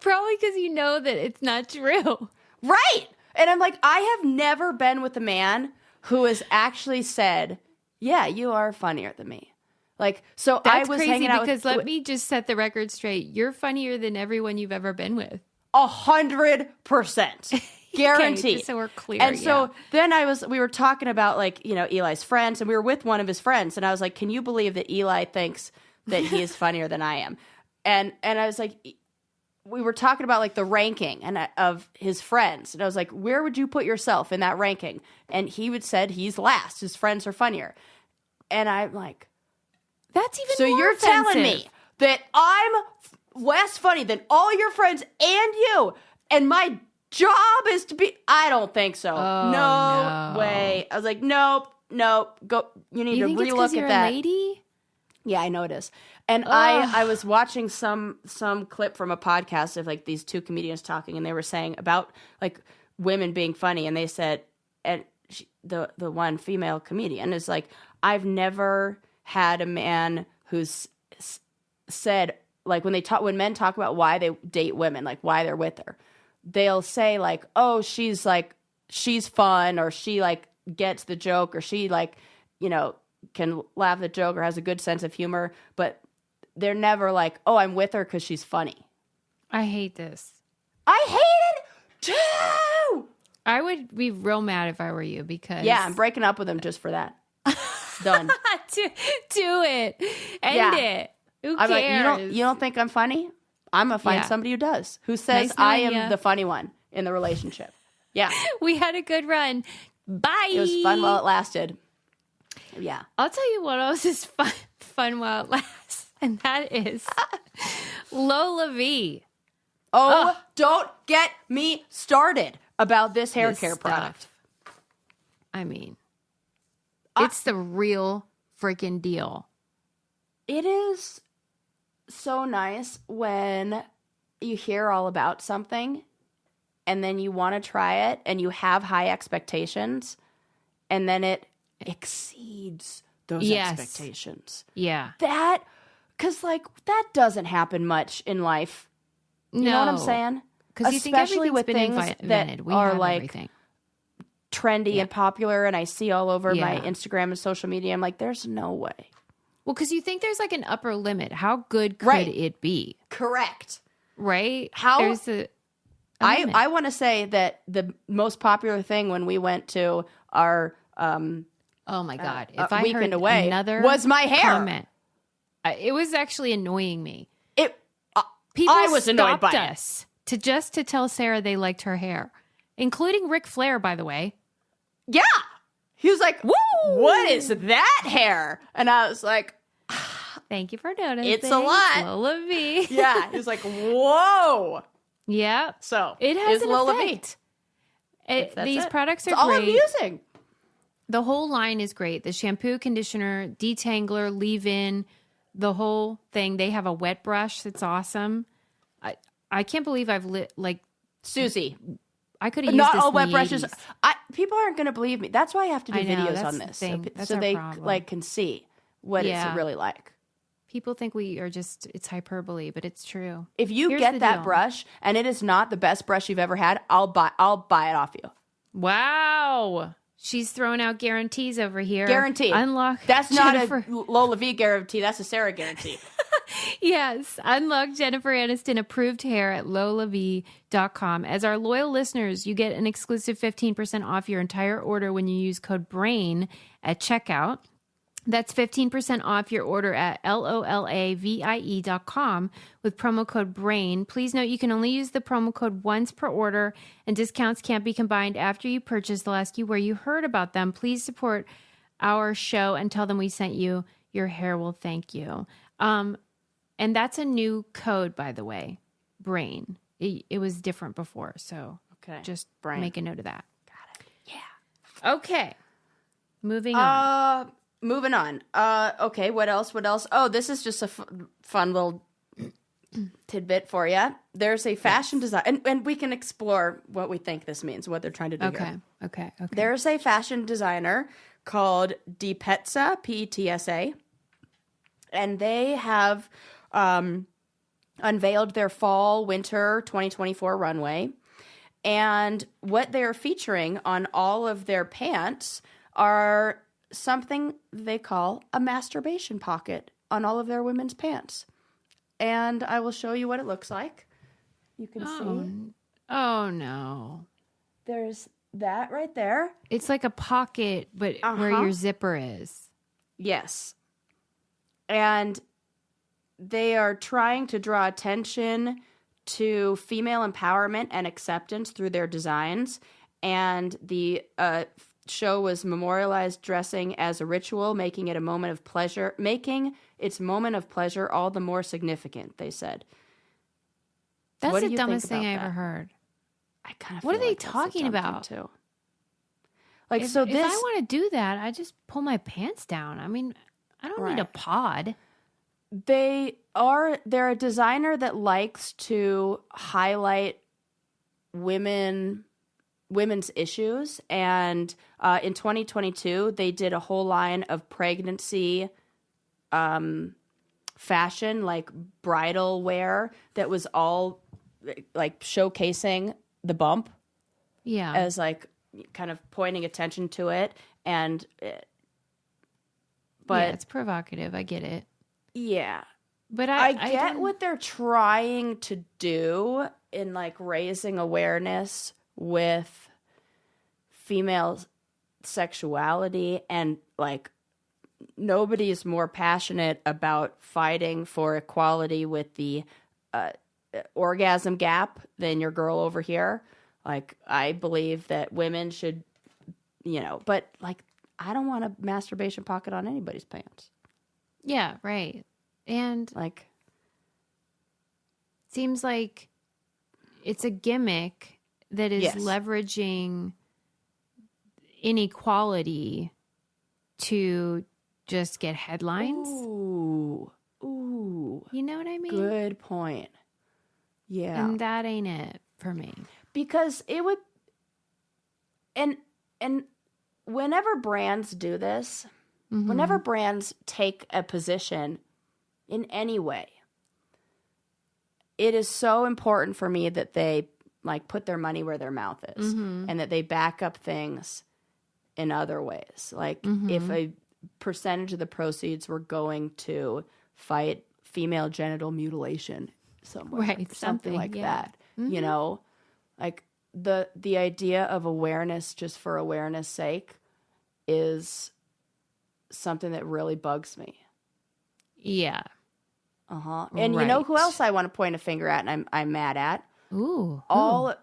B: Probably because you know that it's not true.
A: Right. And I'm like, I have never been with a man who has actually said, yeah, you are funnier than me. Like, so
B: That's
A: I was
B: crazy
A: hanging out
B: because
A: with,
B: let me just set the record straight. You're funnier than everyone you've ever been with.
A: 100%. Guaranteed.
B: Okay, just so we're clear.
A: And so then we were talking about like, Eli's friends, and we were with one of his friends, and I was like, can you believe that Eli thinks that he is funnier than I am? And I was like, we were talking about like the ranking of his friends. And I was like, where would you put yourself in that ranking? And he said he's last. His friends are funnier. And I'm like,
B: that's even
A: so
B: more
A: you're
B: offensive.
A: telling me that I'm less funny than all your friends and you, and my job is to be, I don't think so.
B: Oh,
A: no way. I was like, nope. Go. You need
B: You
A: to
B: think it's
A: relook
B: 'cause
A: at
B: you're
A: that.
B: a lady?
A: Yeah, I know it is. And I was watching some clip from a podcast of like these two comedians talking, and they were saying about like women being funny, and they said, and the one female comedian is like, I've never had a man who's said like when men talk about why they date women, like why they're with her, they'll say like, oh, she's fun, or she like gets the joke, or she like, you know, can laugh at the joke or has a good sense of humor, but they're never like, oh, I'm with her because she's funny.
B: I hate this.
A: I hate it too.
B: I would be real mad if I were you, because
A: Yeah, I'm breaking up with him just for that. Done.
B: Do it. End it. Who cares?
A: I'm like, you don't think I'm funny? I'm gonna find somebody who does. Who says
B: Nice
A: I
B: knowing
A: am
B: ya.
A: the funny one in the relationship. Yeah.
B: We had a good run. Bye.
A: It was fun while it lasted. Yeah.
B: I'll tell you what else is fun while it lasts, and that is Lola V.
A: Oh, don't get me started about this hair
B: This
A: care
B: stuff.
A: product.
B: I mean, it's the real freaking deal.
A: It is so nice when you hear all about something and then you want to try it and you have high expectations and then it exceeds those expectations.
B: Yeah.
A: That, because like that doesn't happen much in life. You know what I'm saying?
B: Because you think
A: Especially
B: everything's
A: with
B: been
A: things
B: invented.
A: that
B: We
A: are
B: have
A: like
B: everything.
A: trendy and popular, and I see all over my
B: Yeah.
A: Instagram and social media. I'm like, there's no way.
B: Well, because you think there's like an upper limit. How good could
A: Right.
B: it be?
A: Correct.
B: Right?
A: How-
B: There's a limit.
A: I want to say that the most popular thing when we went to our
B: Oh my God. If I
A: weekend
B: heard
A: away
B: another
A: was my hair.
B: comment, it was actually annoying me. People
A: I was annoyed by
B: stopped us to tell Sarah they liked her hair, including Ric Flair, by the way.
A: Yeah. He was like,
B: Woo!
A: what is that hair? And I was like,
B: Thank you for noticing.
A: It's a lot.
B: Lola V.
A: yeah. He was like, whoa.
B: Yeah.
A: So
B: It has
A: is
B: an
A: Lola
B: effect.
A: That's
B: These
A: it.
B: products are
A: It's all I'm
B: great.
A: using.
B: The whole line is great. The shampoo, conditioner, detangler, leave-in, the whole thing. They have a wet brush that's awesome. I can't believe I've
A: Susie.
B: I could have used
A: Not
B: this
A: all
B: in
A: wet
B: the
A: brushes.
B: 80s.
A: People aren't going to believe me. That's why I have to do
B: I know,
A: videos
B: that's
A: on
B: the
A: this,
B: thing. That's
A: so
B: our
A: they
B: problem.
A: like can see what
B: Yeah.
A: it's really like.
B: People think we are just, it's hyperbole, but it's true.
A: If you
B: Here's
A: get
B: the
A: that
B: deal.
A: brush and it is not the best brush you've ever had, I'll buy it off you.
B: Wow. She's throwing out guarantees over here.
A: Guarantee.
B: Unlock.
A: That's
B: Jennifer.
A: not a Lola V guarantee. That's a Sarah guarantee.
B: Yes. Unlock Jennifer Aniston approved hair at lolav.com. As our loyal listeners, you get an exclusive 15% off your entire order when you use code BRAIN at checkout. That's 15% off your order at LOLAVIE.com with promo code BRAIN. Please note you can only use the promo code once per order, and discounts can't be combined after you purchase. They'll ask you where you heard about them. Please support our show and tell them we sent you. Your hair will thank you. And that's a new code, by the way, BRAIN. It was different before, so
A: Okay.
B: just
A: Brain.
B: make a note of that.
A: Got it. Yeah.
B: Okay. Moving on.
A: Moving on. Okay, what else? Oh, this is just a fun little tidbit for you. There's a fashion design, and we can explore what we think this means, what they're trying to do here.
B: Okay.
A: There's a fashion designer called Petsa, Petsa, and they have unveiled their fall/winter 2024 runway. And what they're featuring on all of their pants are something they call a masturbation pocket on all of their women's pants. And I will show you what it looks like. You can see.
B: Oh, no.
A: There's that right there.
B: It's like a pocket, but where your zipper is.
A: Yes. And they are trying to draw attention to female empowerment and acceptance through their designs. And the show was memorialized dressing as a ritual, making its moment of pleasure all the more significant, they said.
B: That's
A: What do
B: the
A: you
B: dumbest
A: think
B: thing I
A: about
B: ever
A: that?
B: heard.
A: I kind of
B: What
A: feel
B: are they
A: like that's a
B: talking
A: dumb thing,
B: about?
A: too. Like,
B: If
A: so
B: I
A: this,
B: want to do that, I just pull my pants down. I mean, I don't need a
A: Right.
B: pod.
A: they're a designer that likes to highlight women's issues, and in 2022 they did a whole line of pregnancy fashion, like bridal wear, that was all like showcasing the bump, as like kind of pointing attention to it. And but
B: it's provocative. I get it.
A: Yeah.
B: But
A: I get what they're trying to do in like raising awareness with female sexuality, and like nobody is more passionate about fighting for equality with the orgasm gap than your girl over here. Like, I believe that women should, but like, I don't want a masturbation pocket on anybody's pants.
B: Yeah, right. And
A: like,
B: seems like it's a gimmick that is leveraging inequality to just get headlines.
A: Ooh.
B: You know what I mean?
A: Good point. Yeah.
B: And that ain't it for me.
A: Because it would, and whenever brands do this, whenever brands take a position in any way, it is so important for me that they like put their money where their mouth is, and that they back up things in other ways. Like if a percentage of the proceeds were going to fight female genital mutilation somewhere,
B: right?
A: Something like that, like the idea of awareness just for awareness sake is something that really bugs me.
B: Yeah.
A: And you know who else I want to point a finger at and I'm mad at?
B: Ooh.
A: All of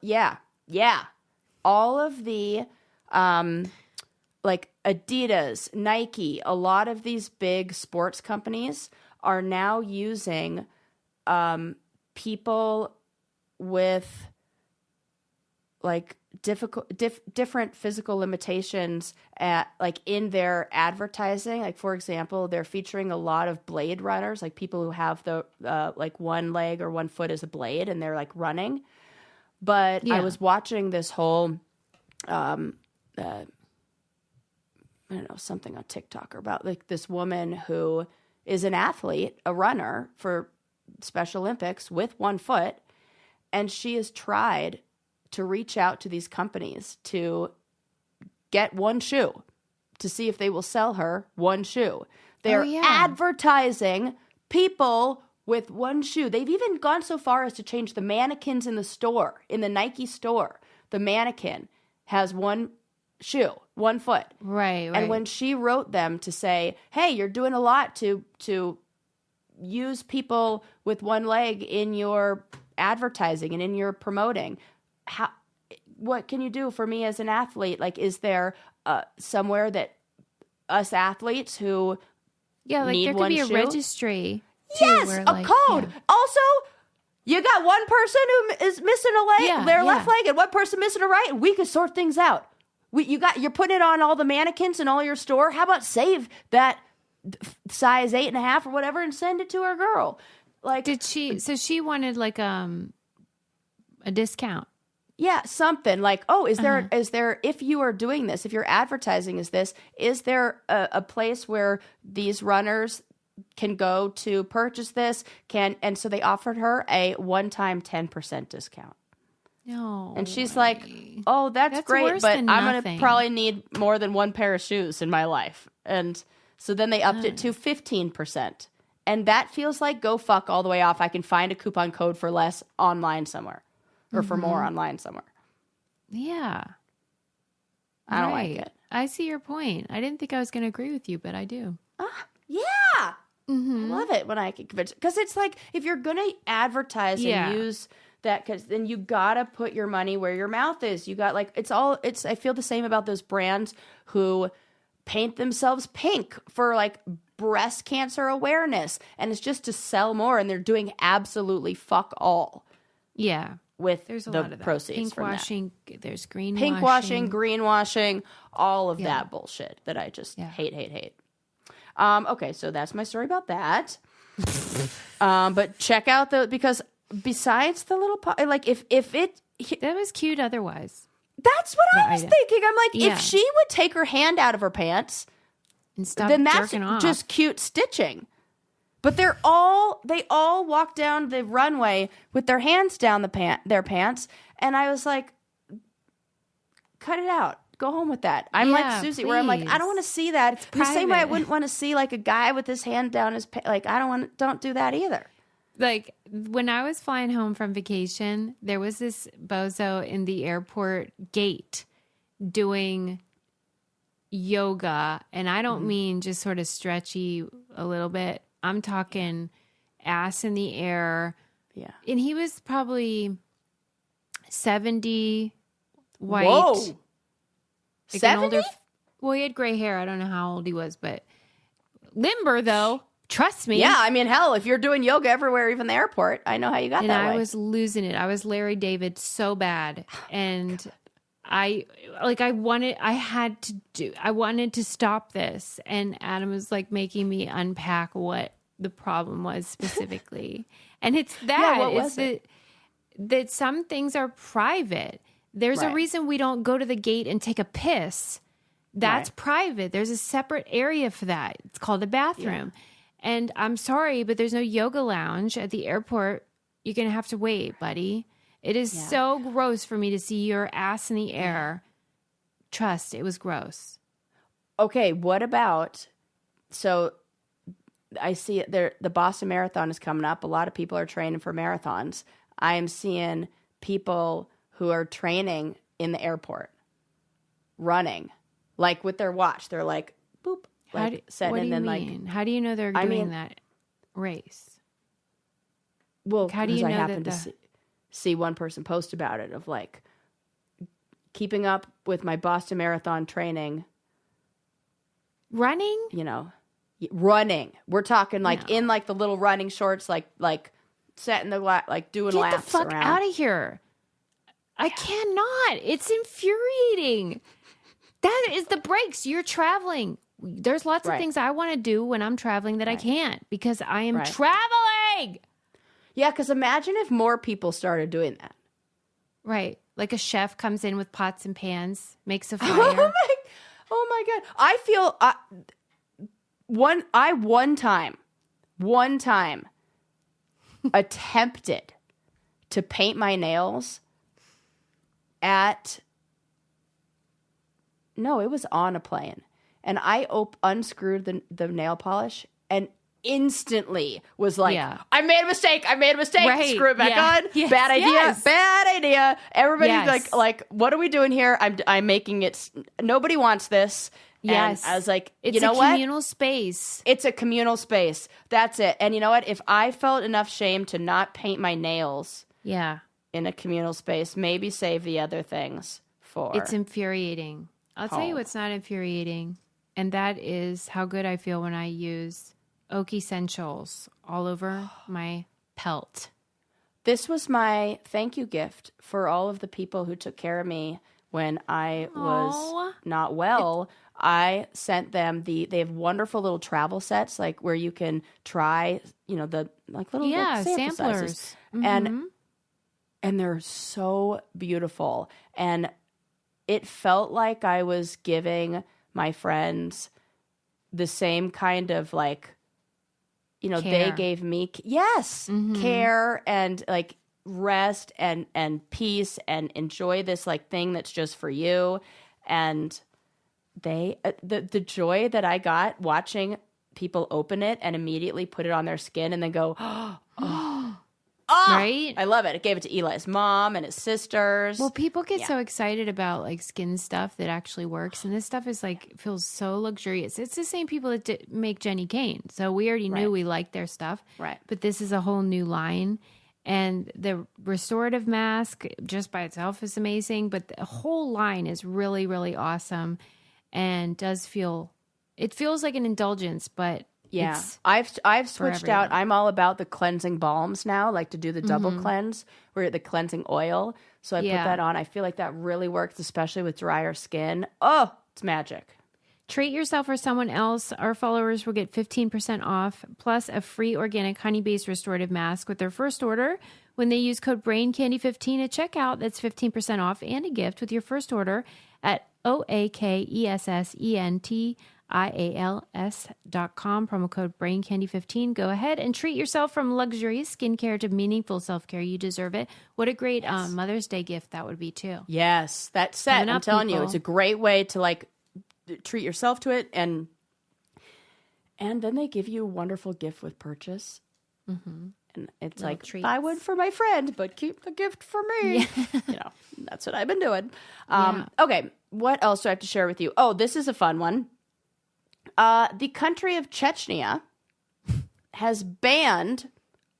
A: the like Adidas, Nike, a lot of these big sports companies are now using people with like different physical limitations like in their advertising. Like, for example, they're featuring a lot of blade runners, like people who have the like one leg or one foot as a blade and they're like running. But I was watching this whole I don't know, something on TikTok about like this woman who is an athlete, a runner for Special Olympics with one foot, and she has tried to reach out to these companies to get one shoe to see if they will sell her one shoe. They're advertising people with one shoe. They've even gone so far as to change the mannequins in the store, in the Nike store. The mannequin has one shoe, one foot.
B: Right.
A: And when she wrote them to say, hey, you're doing a lot to use people with one leg in your advertising and in your promoting, what can you do for me as an athlete? Like, is there somewhere that us athletes who need
B: there could
A: one
B: be a
A: shoe?
B: Registry.
A: Yes, a code. Yeah. Also, you got one person who is missing a leg, their left leg, and one person missing a right, and we could sort things out. You're putting it on all the mannequins in all your store. How about save that size 8.5 or whatever and send it to our girl? Like,
B: so she wanted like a discount.
A: Yeah, something like, is there, if you are doing this, if your advertising is this, is there a place where these runners can go to purchase this? And so they offered her a one-time 10% discount.
B: No.
A: And she's like, oh, that's great, but I'm going to probably need more than one pair of shoes in my life. And so then they upped it to 15%. And that feels like go fuck all the way off. I can find a coupon code for less online somewhere. Or for more online somewhere.
B: Yeah.
A: I don't like it.
B: I see your point. I didn't think I was going to agree with you, but I do.
A: Yeah. I love it when I can convince. Because it's like, if you're going to advertise and use that, because then you got to put your money where your mouth is. You got like, I feel the same about those brands who paint themselves pink for like breast cancer awareness. And it's just to sell more. And they're doing absolutely fuck all.
B: Yeah.
A: With
B: there's a
A: the
B: lot of that.
A: proceeds
B: Pink
A: from
B: washing, that. There's greenwashing.
A: Pinkwashing, greenwashing, all of that bullshit that I just hate. Okay, so that's my story about that. But check out because besides the little like if it
B: That was cute otherwise.
A: that's what I was
B: item.
A: thinking. I'm like,
B: Yeah.
A: if she would take her hand out of her pants,
B: And stop
A: then that's
B: jerking off.
A: just cute stitching. But they all walk down the runway with their hands down their pants, and I was like, cut it out. Go home with that. I'm like
B: Yeah,
A: Susie, where I'm like, I don't want to see that. The same way I
B: private.
A: wouldn't want to see like a guy with his hand down his like don't do that either.
B: Like when I was flying home from vacation, there was this bozo in the airport gate doing yoga. And I don't mean just sort of stretchy a little bit. I'm talking ass in the air.
A: Yeah.
B: And he was probably 70, white.
A: Whoa.
B: Like
A: 70?
B: Well, he had gray hair. I don't know how old he was, but limber though. Trust me.
A: Yeah, I mean, hell, if you're doing yoga everywhere, even the airport, I know how you got
B: And
A: that
B: I
A: way.
B: was losing it. I was Larry David so bad. And I wanted to stop this. And Adam was like making me unpack what the problem was specifically. And it's that.
A: what
B: it's
A: was it?
B: that some things are private. There's a
A: Right.
B: reason we don't go to the gate and take a piss. That's
A: Right.
B: private. There's a separate area for that. It's called a bathroom. And I'm sorry, but there's no yoga lounge at the airport. You're going to have to wait, buddy. It is so gross for me to see your ass in the air. Trust, it was gross.
A: Okay, what about, so I see it there, the Boston Marathon is coming up. A lot of people are training for marathons. I am seeing people who are training in the airport, running, like with their watch. They're like, boop, like setting,
B: what do
A: and
B: you
A: then
B: mean? How do you know they're doing
A: mean-
B: that race?
A: well,
B: How do you
A: because I
B: know
A: happened
B: that
A: to see one person post about it of like keeping up with my Boston Marathon training,
B: Running?
A: you know, running. We're talking like in like the little running shorts, like setting the like doing
B: Get
A: laps
B: the fuck
A: around.
B: out of here. I cannot. It's infuriating. That is the breaks. You're traveling. There's lots of
A: Right.
B: things I want to do when I'm traveling that I can't because I am
A: Right.
B: traveling.
A: Yeah, because imagine if more people started doing that.
B: Right. Like a chef comes in with pots and pans, makes a
A: Oh
B: fire.
A: my god! I feel one time attempted to paint my nails at. No, it was on a plane, and I unscrewed the nail polish and instantly was like,
B: Yeah.
A: I made a mistake.
B: Right.
A: Screw it back
B: Yeah.
A: on.
B: Yes.
A: Bad idea.
B: Yes.
A: Bad idea. Everybody's
B: Yes.
A: like, what are we doing here? I'm making it. Nobody wants this.
B: Yes.
A: And I was like,
B: It's
A: you know
B: a
A: what?
B: communal space.
A: It's a communal space. That's it. And you know what? If I felt enough shame to not paint my nails
B: Yeah.
A: in a communal space, maybe save the other things for.
B: It's infuriating. I'll tell you
A: home.
B: what's not infuriating, and that is how good I feel when I use Oak Essentials all over my pelt.
A: This was my thank you gift for all of the people who took care of me when I was
B: Aw.
A: not well. I sent them they have wonderful little travel sets, like where you can try, the like little like sample sizes.
B: samplers.
A: And they're so beautiful. And it felt like I was giving my friends the same kind of like, they
B: Care.
A: gave me, care and like rest and peace and enjoy this like thing that's just for you. And they, the joy that I got watching people open it and immediately put it on their skin and then go,
B: Right?
A: I love it. It gave it to Eli's mom and his sisters.
B: Well, people get so excited about like skin stuff that actually works, and this stuff is like feels so luxurious. It's the same people that make Jenny Kane, so we already knew we liked their stuff,
A: Right.
B: But this is a whole new line, and the restorative mask just by itself is amazing, but the whole line is really, really awesome, and it feels like an indulgence, but
A: Yeah,
B: it's
A: I've switched out.
B: everyone.
A: I'm all about the cleansing balms now, like to do the double cleanse, where the cleansing oil. So I put
B: Yeah.
A: that on. I feel like that really works, especially with drier skin. Oh, it's magic.
B: Treat yourself or someone else. Our followers will get 15% off, plus a free organic honey-based restorative mask with their first order when they use code BRAINCANDY15 at checkout. That's 15% off and a gift with your first order at OAKESSENTIALS.com. Promo code BRAINCANDY15. Go ahead and treat yourself from luxurious skincare to meaningful self-care. You deserve it. What a great Mother's Day gift that would be too.
A: Yes, that set.
B: Coming
A: I'm
B: up,
A: telling you,
B: people.
A: it's a great way to like treat yourself to it, and then they give you a wonderful gift with purchase. Mm-hmm. And it's
B: Little
A: like,
B: treats.
A: buy one for my friend, but keep the gift for me. You know, that's what I've been doing. Okay, what else do I have to share with you? Oh, this is a fun one. The country of Chechnya has banned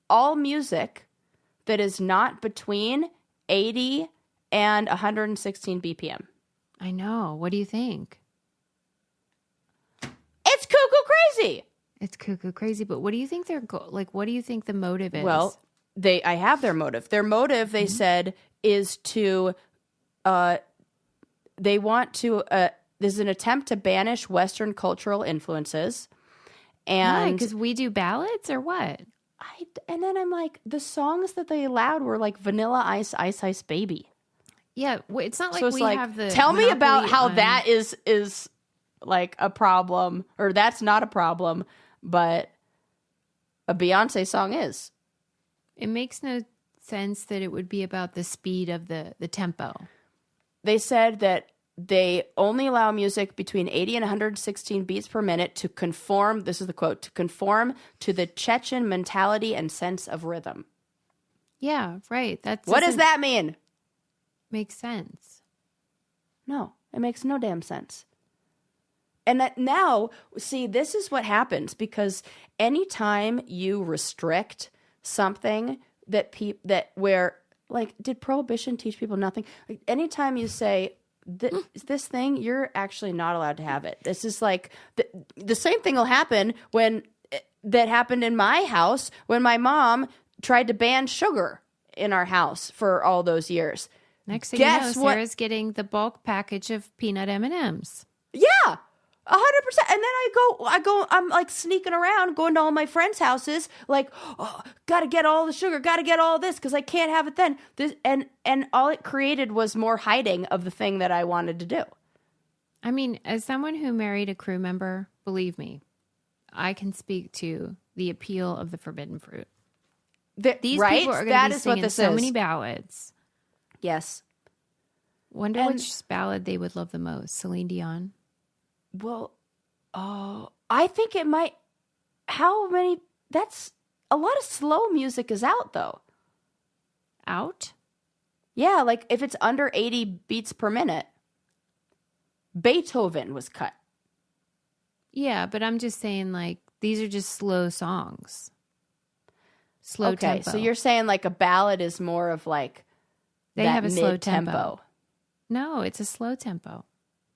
A: all music that is not between 80 and 116 BPM.
B: I know. What do you think?
A: It's cuckoo crazy.
B: It's cuckoo crazy, but what do you think what do you think the motive is?
A: Well, I have their motive. Their motive, they said, is to, they want to, this is an attempt to banish Western cultural influences. And
B: because we do ballads or what?
A: and then I'm like, the songs that they allowed were like Vanilla Ice, Ice Ice Baby.
B: Yeah, it's not like
A: So it's
B: we
A: like,
B: have the
A: tell me about
B: monopoly
A: how
B: on-
A: that is like a problem, or that's not a problem, but a Beyonce song is.
B: It makes no sense that it would be about the speed of the tempo.
A: They said that they only allow music between 80 and 116 beats per minute to conform, this is the quote, to conform to the Chechen mentality and sense of rhythm.
B: Yeah, right.
A: What does that mean?
B: Makes sense.
A: No, it makes no damn sense. And that now, see, this is what happens, because anytime you restrict something that where, like, did prohibition teach people nothing? Like, anytime you say this thing, you're actually not allowed to have it. This is like the same thing will happen that happened in my house when my mom tried to ban sugar in our house for all those years.
B: Next thing
A: Guess
B: you know,
A: what?
B: Sarah's getting the bulk package of peanut M&Ms.
A: Yeah, 100%. And then I'm like sneaking around, going to all my friends' houses, like, oh, gotta get all the sugar, gotta get all this, because I can't have it then. And all it created was more hiding of the thing that I wanted to do.
B: I mean, as someone who married a crew member, believe me, I can speak to the appeal of the forbidden fruit. These
A: right?
B: people are going
A: That
B: to be
A: is what
B: singing
A: this
B: so
A: is.
B: many ballads.
A: Yes.
B: Wonder
A: And-
B: which ballad they would love the most. Celine Dion.
A: Well, I think it might. How many? That's a lot of slow music is out, though.
B: Out?
A: Yeah, like if it's under 80 beats per minute. Beethoven was cut.
B: Yeah, but I'm just saying, like, these are just slow songs. Slow tempo.
A: So you're saying like a ballad is more of like
B: They
A: that
B: have a slow
A: mid-tempo.
B: tempo. No, it's a slow tempo.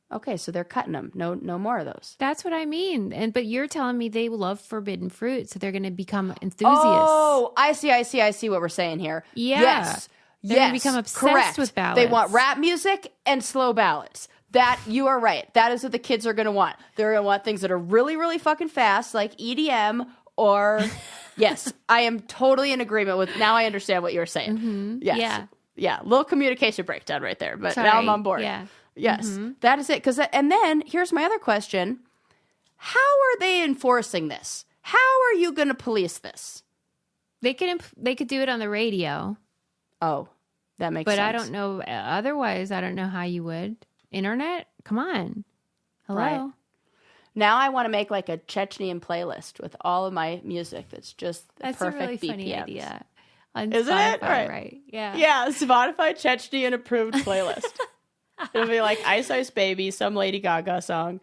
A: Okay, so they're cutting them. No more of those.
B: That's what I mean. But you're telling me they love forbidden fruit, so they're going to become enthusiasts.
A: Oh, I see what we're saying here.
B: Yeah.
A: Yes.
B: They're gonna become obsessed
A: correct.
B: with ballads.
A: They want rap music and slow ballads. That, you are right. That is what the kids are going to want. They're going to want things that are really, really fucking fast, like EDM or... Yes, I am totally in agreement with... Now I understand what you're saying.
B: Mm-hmm.
A: Yes. Yeah. Little communication breakdown right there, but
B: Sorry.
A: now I'm on board.
B: Yeah.
A: Yes, that is it. And then here's my other question. How are they enforcing this? How are you going to police this?
B: They could do it on the radio.
A: Oh, that makes
B: But
A: sense.
B: I don't know. Otherwise, I don't know how you would. Internet? Come on. Hello?
A: Right. Now I want to make like a Chechnyan playlist with all of my music that's just the
B: That's
A: perfect
B: a really
A: BPMs.
B: funny idea. On
A: Isn't it?
B: Spotify,
A: Right.
B: Yeah.
A: Yeah, Spotify Chechnyan approved playlist. It'll be like Ice Ice Baby, some Lady Gaga song,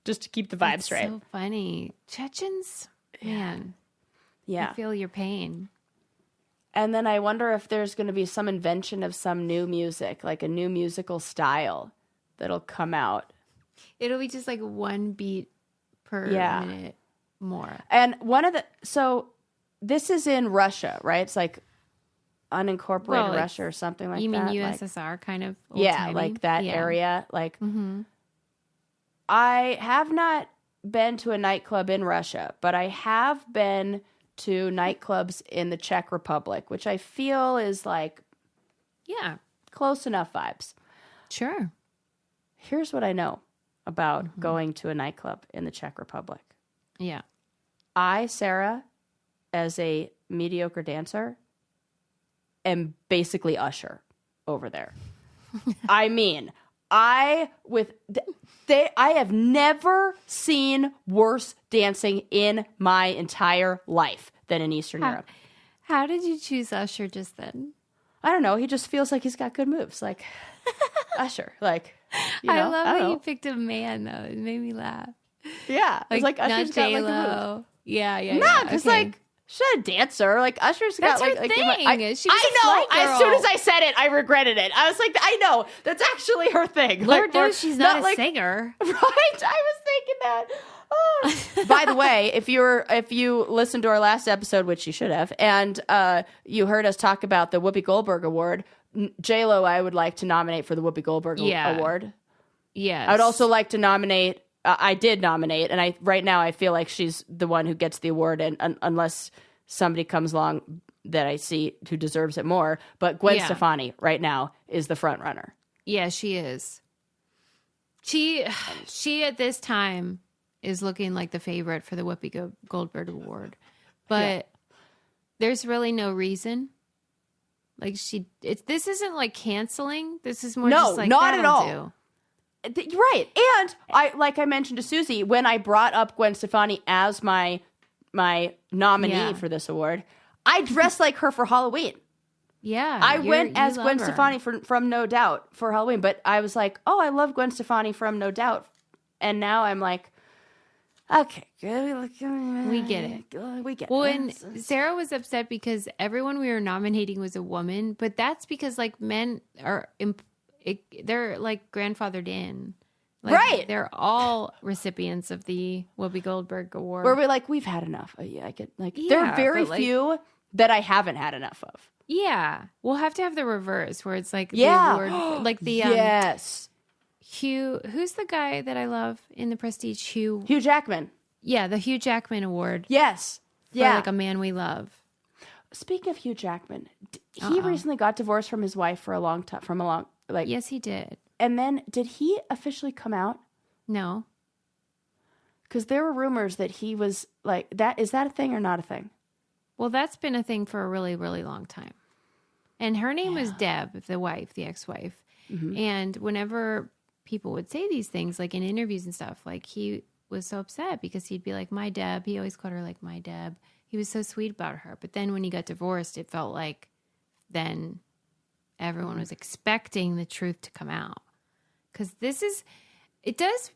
A: just to keep the vibes
B: It's
A: right.
B: so funny. Chechens? Man,
A: Yeah.
B: I feel your pain.
A: And then I wonder if there's going to be some invention of some new music, like a new musical style that'll come out.
B: It'll be just like one beat per
A: Yeah.
B: minute more.
A: And so this is in Russia, right? It's like unincorporated
B: Well,
A: Russia or something like that.
B: You mean
A: like-
B: USSR kind of?
A: yeah,
B: old-timey?
A: like that
B: Yeah.
A: area. Like,
B: Mm-hmm.
A: I have not been to a nightclub in Russia, but I have been to nightclubs in the Czech Republic, which I feel is like
B: Yeah.
A: close enough vibes.
B: Sure.
A: Here's what I know about going to a nightclub in the Czech Republic.
B: Yeah.
A: I, Sarah, as a mediocre dancer, am basically Usher over there. I mean, I have never seen worse dancing in my entire life than in Eastern Europe.
B: How did you choose Usher just then?
A: I don't know. He just feels like he's got good moves, like Usher. Like, you know,
B: I love
A: don't
B: that
A: know.
B: you picked a man, though. It made me laugh.
A: Yeah, it's like Usher's
B: not
A: got like a move.
B: J-Lo. Yeah.
A: No, because
B: okay.
A: like she's not a dancer. Like Usher's
B: That's
A: got
B: her
A: like
B: thing. She was a
A: I
B: fly
A: know. As soon
B: girl.
A: as I said it, I regretted it. I was like, I know. That's actually her thing.
B: Lord
A: Like, we're
B: knows she's not a
A: like,
B: singer.
A: Right? I was thinking that. Oh. By the way, if you listened to our last episode, which you should have, and you heard us talk about the Whoopi Goldberg Award, J-Lo, I would like to nominate for the Whoopi Goldberg Award.
B: Yes.
A: I would also like to nominate. I did nominate, and right now I feel like she's the one who gets the award, and unless somebody comes along that I see who deserves it more. But Gwen Stefani right now is the front runner.
B: Yeah, she is. She at this time is looking like the favorite for the Whoopi Goldberg Award, but there's really no reason. Like this isn't like canceling. This is more just like
A: not at all.
B: Do.
A: Right. And I mentioned to Susie, when I brought up Gwen Stefani as my nominee for this award, I dressed like her for Halloween.
B: Yeah.
A: I went as
B: love
A: Gwen
B: her.
A: Stefani from No Doubt for Halloween, but I was like, oh, I love Gwen Stefani from No Doubt. And now I'm like, okay,
B: We get it.
A: We get
B: Well,
A: it.
B: and Sarah was upset because everyone we were nominating was a woman, but that's because like men are they're like grandfathered in. Like,
A: right.
B: They're all recipients of the Whoopi Goldberg Award.
A: Where we're like, we've had enough. I could there
B: Yeah,
A: are very
B: but, like-
A: few that I haven't had enough of.
B: Yeah. We'll have to have the reverse where it's like the
A: Yeah.
B: award, like the
A: yes.
B: Hugh, who's the guy that I love in the Prestige? Hugh.
A: Jackman.
B: Yeah, the Hugh Jackman Award.
A: Yes.
B: For
A: Yeah.
B: like a man we love.
A: Speaking of Hugh Jackman, he recently got divorced from his wife for a long time.
B: Yes, he did.
A: And then did he officially come out?
B: No.
A: Because there were rumors that he was like that. Is that a thing or not a thing?
B: Well, that's been a thing for a really, really long time. And her name was Deb, the wife, the ex-wife.
A: Mm-hmm.
B: And whenever people would say these things, like in interviews and stuff, like he was so upset because he'd be like, my Deb. He always called her like my Deb. He was so sweet about her. But then when he got divorced, it felt like then everyone was expecting the truth to come out. Because it does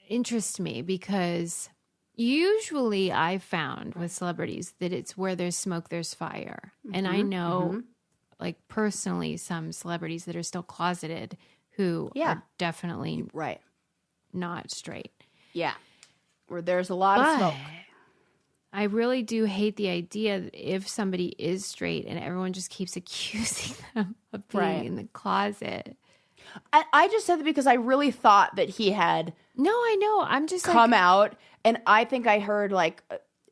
B: interest me because usually I found with celebrities that it's where there's smoke, there's fire. And I know, like personally, some celebrities that are still closeted who are definitely
A: Right.
B: not straight.
A: Yeah. Where there's a lot of smoke.
B: I really do hate the idea that if somebody is straight and everyone just keeps accusing them of being in the closet.
A: I just said that because I really thought that he had
B: No, I know. I'm just
A: come out, and I think I heard like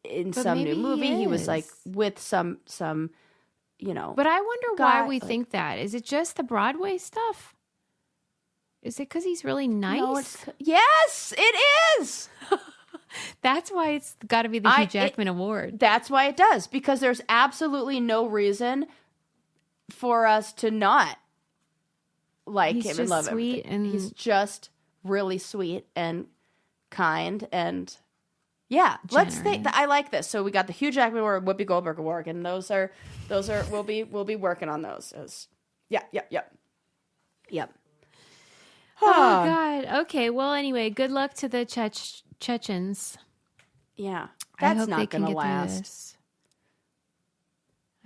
A: in some new
B: maybe he
A: movie he was like
B: is.
A: with some you know.
B: But I wonder why
A: guy,
B: we
A: like-
B: think that. Is it just the Broadway stuff? Is it because he's really nice?
A: No, yes, it is.
B: That's why it's got to be the Hugh Jackman Award.
A: That's why it does, because there's absolutely no reason for us to not like
B: He's
A: him and
B: just
A: love
B: sweet
A: everything.
B: and-
A: He's just really sweet and kind and let's think.
B: Generous.
A: I like this. So we got the Hugh Jackman Award, Whoopi Goldberg Award, and those are we'll be working on those. Yep.
B: Oh, God. Okay. Well, anyway, good luck to the Chechens.
A: Yeah,
B: I
A: that's
B: hope they
A: not
B: can
A: going to
B: get through
A: last.
B: this.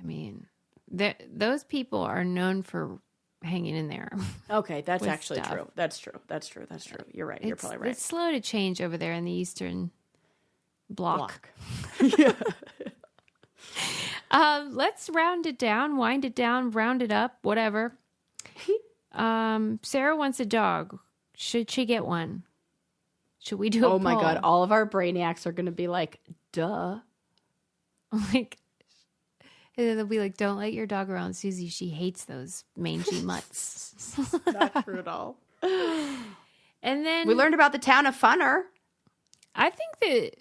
B: I mean, those people are known for hanging in there.
A: Okay, that's
B: with
A: actually
B: stuff.
A: true. That's true. You're right. You're probably right.
B: It's slow to change over there in the Eastern Bloc. Let's round it down, wind it down, round it up, whatever. Sarah wants a dog. Should she get one? Should we do a
A: Oh my
B: poll?
A: God. All of our brainiacs are going to be like, duh.
B: Like, and then they'll be like, don't let your dog around Susie. She hates those mangy mutts.
A: Not true at all.
B: And then
A: We learned about the town of Funner.
B: I think that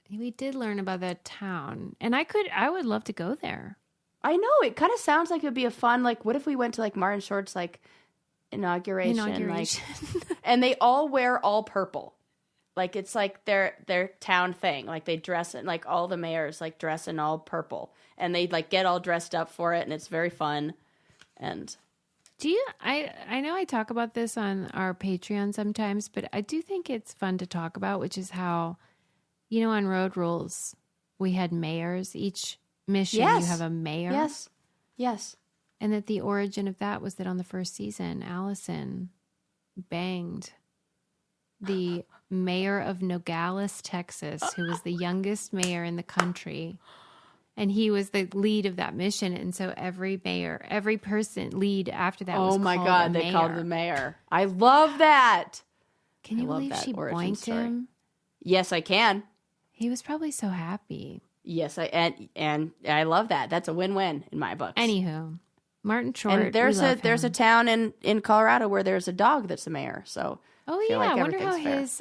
B: we did learn about that town. And I would love to go there.
A: I know. It kind of sounds like it would be a fun, like, what if we went to like Martin Short's like inauguration. Like, and they all wear all purple. Like, it's like their town thing. Like, they dress in, like, all the mayors, like, dress in all purple. And they, like, get all dressed up for it, and it's very fun. And
B: I know I talk about this on our Patreon sometimes, but I do think it's fun to talk about, which is how, on Road Rules, we had mayors. Each mission, you have a mayor.
A: Yes.
B: And that the origin of that was that on the first season, Allison banged the mayor of Nogales, Texas, who was the youngest mayor in the country. And he was the lead of that mission. And so every person lead after that was called a mayor.
A: They called him the mayor. I love that.
B: Can you believe she boinked him?
A: Yes, I can.
B: He was probably so happy.
A: Yes, and I love that. That's a win-win in my books.
B: Anywho, Martin Short.
A: And there's a town in Colorado where there's a dog that's a mayor. So
B: I wonder how his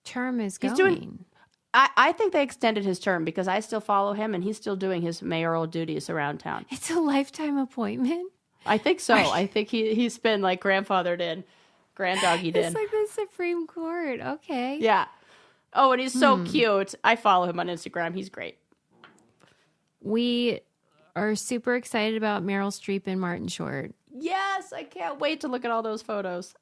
B: term is going.
A: I think they extended his term because I still follow him and he's still doing his mayoral duties around town.
B: It's a lifetime appointment.
A: I think so. I think he's been like grandfathered in, granddoggied in.
B: It's like the Supreme Court. Okay.
A: Yeah. Oh, and he's so cute. I follow him on Instagram. He's great.
B: We are super excited about Meryl Streep and Martin Short.
A: Yes, I can't wait to look at all those photos.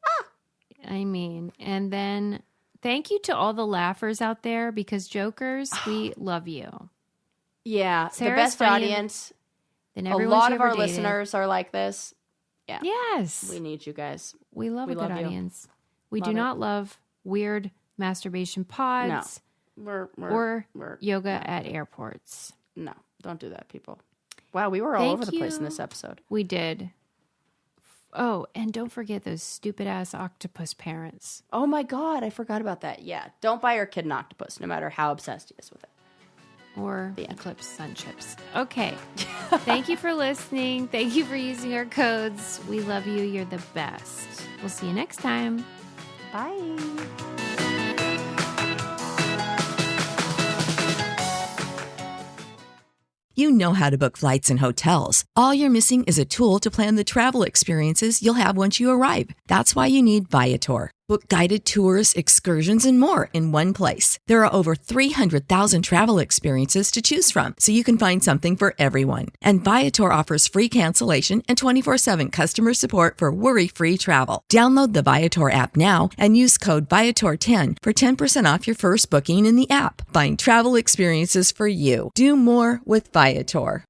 B: I mean, and then thank you to all the laughers out there because jokers, we love you.
A: Yeah,
B: Sarah's
A: the best
B: funny
A: audience.
B: A
A: lot of our listeners are like this. Yeah.
B: Yes.
A: We need you guys.
B: We love a good audience. We
A: Love
B: do
A: it.
B: not love weird masturbation pods or yoga at airports.
A: No, don't do that, people. Wow, we were all over the place in this episode.
B: We did. Oh, and don't forget those stupid ass octopus parents.
A: Oh my God, I forgot about that. Yeah, don't buy your kid an octopus, no matter how obsessed he is with it.
B: Or Eclipse Sun Chips. Okay. Thank you for listening. Thank you for using our codes. We love you. You're the best. We'll see you next time.
A: Bye.
D: You know how to book flights and hotels. All you're missing is a tool to plan the travel experiences you'll have once you arrive. That's why you need Viator. Book guided tours, excursions, and more in one place. There are over 300,000 travel experiences to choose from, so you can find something for everyone. And Viator offers free cancellation and 24/7 customer support for worry-free travel. Download the Viator app now and use code Viator10 for 10% off your first booking in the app. Find travel experiences for you. Do more with Viator.